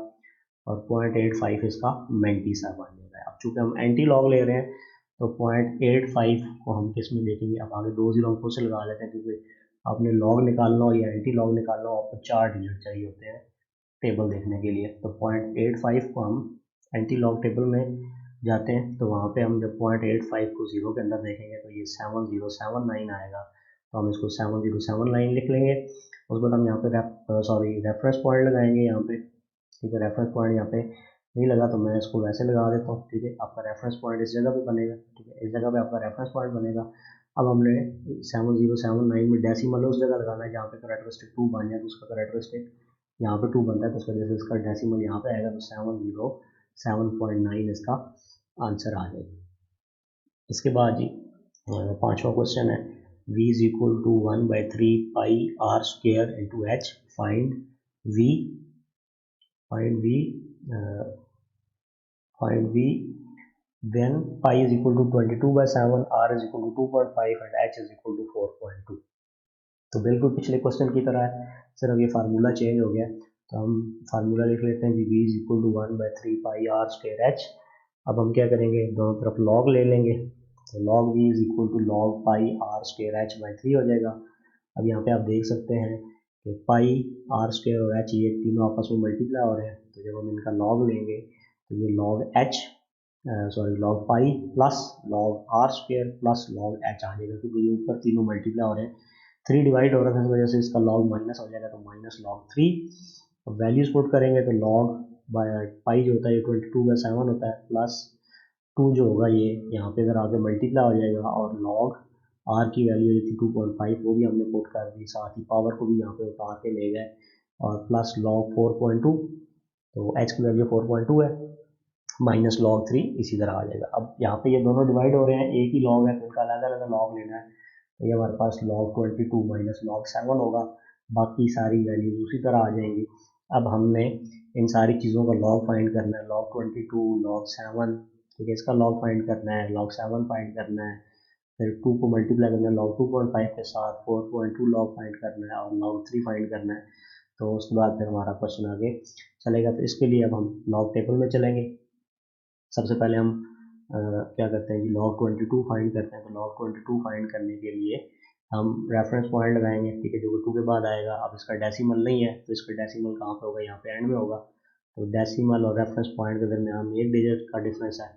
और 0.85 इसका मेंटीसा बन जाएगा। अब चूँकि हम एंटी लॉग ले रहे हैं, तो 0.85 को हम किस में देखेंगे, अब आगे 2 जीरो हम खुद से लगा लेते हैं, क्योंकि आपने लॉग निकालना हो या एंटी लॉग निकालना हो, आपको 4 डिजिट चाहिए होते हैं टेबल देखने के लिए। तो 0.85 को हम एंटी लॉग टेबल में जाते हैं, तो वहाँ पे हम जब 0.85 को जीरो के अंदर देखेंगे तो ये 7079 आएगा, तो हम इसको 7079 लिख लेंगे। उसके बाद हम यहाँ पे रेफरेंस पॉइंट लगाएंगे यहाँ पे, ठीक है, रेफरेंस पॉइंट यहाँ पे नहीं लगा तो मैं इसको वैसे लगा देता हूँ, ठीक है, आपका रेफरेंस पॉइंट इस जगह पे बनेगा, ठीक है, इस जगह पे आपका रेफरेंस पॉइंट बनेगा। अब हमने 7079 में डेसिमल उस जगह लगाना है जहाँ पे करेक्टरिस्टिक 2 बन जाए, तो उसका करेक्टरिस्टिक यहाँ पे 2 बनता है, तो इस वजह से इसका डेसिमल यहाँ पे आएगा, तो 707.9 इसका आंसर आ जाएगा। इसके बाद जी पांचवा क्वेश्चन है, v is equal to 1/3 pi r square into h, find v when pi is equal to 22/7, r is equal to 2.5 and h is equal to 4.2। तो बिल्कुल पिछले क्वेश्चन की तरह है, सिर्फ ये फार्मूला चेंज हो गया। तो हम फार्मूला लिख लेते हैं जी, v is equal to 1/3 pi r square h। अब हम क्या करेंगे, दोनों तरफ log ले लेंगे, तो log v is equal to log pi r square h by 3 हो जाएगा। अब यहाँ पे आप देख सकते हैं कि पाई r स्क्वायर और h ये तीनों आपस में मल्टीप्लाई हो रहे हैं, तो जब हम इनका log लेंगे तो ये log h log pi plus log r square plus log h आ जाएगा, क्योंकि ये ऊपर तीनों मल्टीप्लाई हो रहे हैं, 3 डिवाइड हो रहा था, इस वजह से इसका log माइनस हो जाएगा, तो माइनस log 3। वैल्यूज पुट करेंगे तो log पाई जो होता है ये 22/7 होता है, प्लस 2 जो होगा ये यहाँ पे अगर आगे मल्टीप्लाई हो जाएगा, और log r की वैल्यू थी 2.5 वो भी हमने पुट कर दी, साथ ही पावर को भी यहाँ पे उतार के ले गए, और प्लस log 4.2, तो h की वैल्यू 4.2 है, माइनस log 3 इसी तरह आ जाएगा। अब यहाँ पे ये दोनों डिवाइड हो रहे हैं, एक ही log है तो इनका अलग अलग log लेना है, तो ये हमारे पास log 22 माइनस log 7 होगा, बाकी सारी वैल्यूज उसी तरह आ जाएंगी। अब हमने इन सारी चीज़ों का log फाइंड करना है, log 22 log 7, ठीक है, इसका log फाइंड करना है, log 7 फाइंड करना है, फिर 2 को मल्टीप्लाई करना है log 2.5 के साथ, 4.2 log फाइंड करना है और log 3 फाइंड करना है। तो उसके बाद फिर हमारा क्वेश्चन आगे चलेगा। तो इसके लिए अब हम log टेबल में चलेंगे। सबसे पहले हम क्या करते हैं जी, log 22 फाइंड करते हैं। तो log 22 फाइंड करने के लिए हम रेफरेंस पॉइंट लगाएंगे, ठीक है, जो कि 2 के बाद आएगा। अब इसका डेसिमल नहीं है, तो इसका डेसिमल कहाँ पे होगा, यहाँ पे एंड में होगा, तो डेसिमल और रेफरेंस पॉइंट के दरमियान एक डिजिट का डिफरेंस है,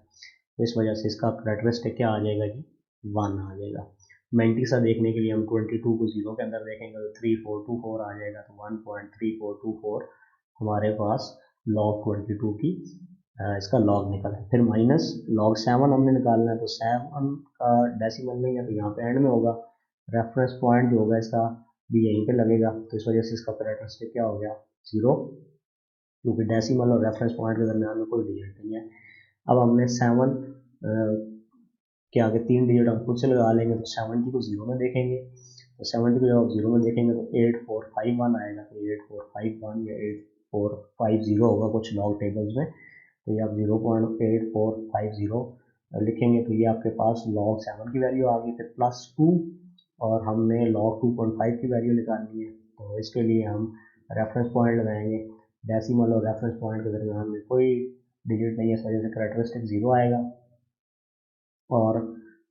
तो इस वजह से इसका करेक्टरिस्टिक क्या आ जाएगा जी, 1 आ जाएगा। मेंटीसा देखने के लिए हम 22 को जीरो के अंदर देखेंगे तो 3424 आ जाएगा, तो 1.3424 हमारे पास log 22 की इसका log निकला है। फिर माइनस log 7 हमने निकालना है, तो 7 का डेसिमल नहीं है, तो यहाँ पे एंड में होगा, रेफरेंस पॉइंट जो होगा इसका भी यहीं पे लगेगा, तो इस वजह से इसका करेक्टरिस्टिक क्या हो गया, 0, क्योंकि डेसिमल और रेफरेंस पॉइंट के दरमियान में कोई डिजिट नहीं है। अब हमने 7 के आगे 3 डिजिट हम खुद से लगा लेंगे, तो 70 को जीरो में देखेंगे, तो 70 को जब आप जीरो में देखेंगे तो 8451 आएगा, तो 8451 या 8450 होगा कुछ लॉग टेबल्स में, तो ये आप 0.8450 लिखेंगे, तो ये आपके पास log 7 की वैल्यू आ गई। फिर प्लस 2 और हमने log 2.5 की वैल्यू निकालनी है, तो इसके लिए हम रेफरेंस पॉइंट लगाएंगे, डेसिमल और रेफरेंस पॉइंट के दरमियान में कोई डिजिट नहीं है, इस वजह से करेक्टरिस्टिक 0 आएगा। और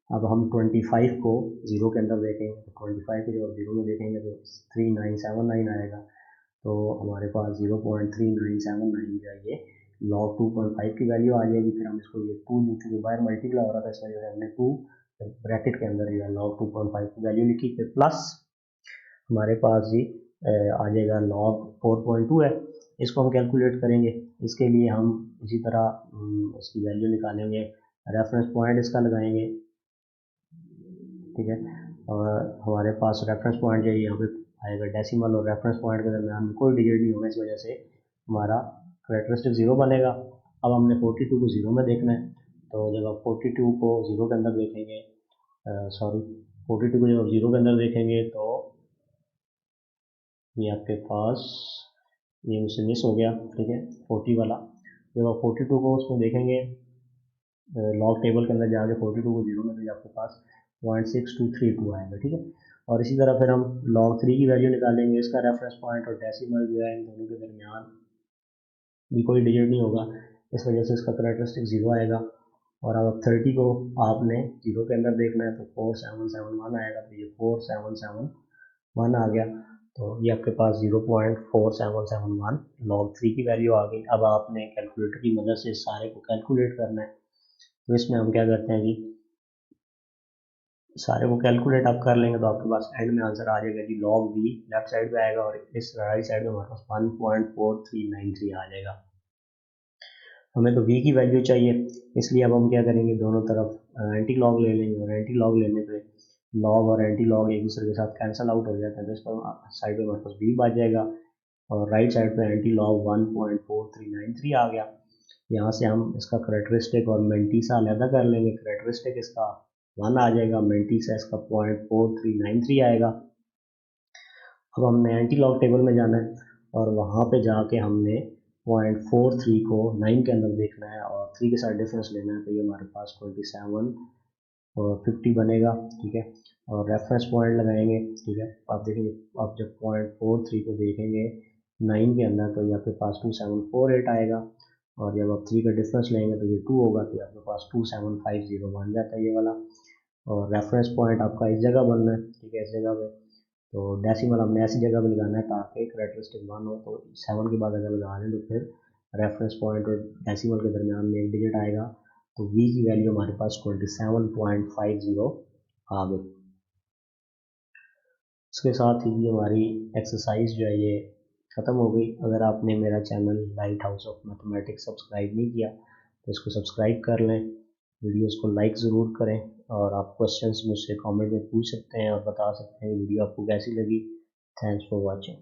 अब हम 25 को जीरो के अंदर देखेंगे, तो 25 को जब जीरो में देखेंगे तो 3979 आएगा, तो हमारे पास 0.3979 जाइए log 2.5 की वैल्यू आ जाएगी। फिर हम इसको ये 2 चूँकि बाहर मल्टीप्लाई हो रहा था, इस वजह से हमने 2 ब्रैकेट के अंदर जो है log 2.5 की वैल्यू लिखी, फिर प्लस हमारे पास जी आ जाएगा log 4.2 है, इसको हम कैलकुलेट करेंगे। इसके लिए हम इसी तरह इसकी वैल्यू निकालेंगे, रेफरेंस पॉइंट इसका लगाएंगे, ठीक है, और हमारे पास रेफरेंस पॉइंट जो है यहाँ पे आएगा डेसिमल और रेफरेंस पॉइंट के दरमियान में कोई डिजिट नहीं होगा, इस वजह से हमारा करेक्टरिस्टिक ज़ीरो बनेगा। अब हमने 42 को ज़ीरो में देखना है, तो जब आप 42 को ज़ीरो के अंदर देखेंगे, 42 को जब आप ज़ीरो के अंदर देखेंगे तो ये आपके पास, ये मुझसे मिस हो गया, ठीक है, 40 वाला। जब आप 42 को उसमें देखेंगे लॉग टेबल के अंदर जाके 42 को ज़ीरो में, तो आपके पास 0.6232 आएगा, ठीक है। और इसी तरह फिर हम log 3 की वैल्यू निकालेंगे, इसका रेफरेंस पॉइंट और डेसिमल जो है इन दोनों के दरमियान भी कोई डिजिट नहीं होगा, इस वजह से इसका करेक्टरिस्टिक ज़ीरो आएगा। और अब 30 को आपने ज़ीरो के अंदर देखना है, तो 4771 आएगा, तो ये 4771 आ गया, तो ये आपके पास 0.4771 log 3 की वैल्यू आ गई। अब आपने कैलकुलेटर की मदद से सारे को कैलकुलेट करना है, तो इसमें हम क्या करते हैं जी, सारे को कैलकुलेट आप कर लेंगे तो आपके पास एंड में आंसर आ जाएगा जी, log v लेफ्ट साइड पे आएगा और इस राइट साइड में हमारे पास 1.4393 आ जाएगा। हमें तो v की वैल्यू चाहिए, इसलिए अब हम क्या करेंगे, दोनों तरफ एंटी लॉग ले लेंगे और एंटी लॉग लेने पे लॉग और एंटी लॉग एक दूसरे के साथ कैंसिल आउट हो जाते हैं, तो इस पर साइड पे हमारे पास v बच जाएगा और राइट साइड पे एंटी लॉग 1.4393 आ गया। यहाँ से हम इसका करेक्टरिस्टिक और मेंटीसा अलग कर लेंगे, करेक्टरिस्टिक इसका 1 आ जाएगा, मेंटीसा इसका 0.4393 आएगा। अब हमने एंटी लॉग टेबल में जाना है और वहाँ पे जाके हमने 0.43 को 9 के अंदर देखना है और 3 के साथ डिफरेंस लेना है, तो ये हमारे पास 27 और 50 बनेगा, ठीक है। और रेफरेंस पॉइंट लगाएंगे, ठीक है। आप देखेंगे, आप जब 0.43 को देखेंगे 9 के अंदर, तो ये आपके पास 2748 आएगा और जब आप 3 का डिफरेंस लेंगे तो ये 2 होगा, तो आपके पास 2750 बन जाता है ये वाला। और रेफरेंस पॉइंट आपका इस जगह बनना है, ठीक है, इस जगह पे। तो डेसिमल हमने ऐसी जगह पे लगाना है ताकि करेक्टरिस्टिक 1 हो, तो 7 के बाद अगर लगा दें तो फिर रेफरेंस पॉइंट और डेसिमल के दरमियान में एक डिजिट आएगा, तो v की वैल्यू हमारे पास 27.50 आ गई। इसके साथ ही हमारी एक्सरसाइज जो है ये ख़त्म हो गई। अगर आपने मेरा channel light house of mathematics subscribe नहीं किया तो इसको सब्सक्राइब कर लें, वीडियोस को लाइक ज़रूर करें और आप क्वेश्चंस मुझसे कमेंट में पूछ सकते हैं और बता सकते हैं वीडियो आपको कैसी लगी। Thanks for watching.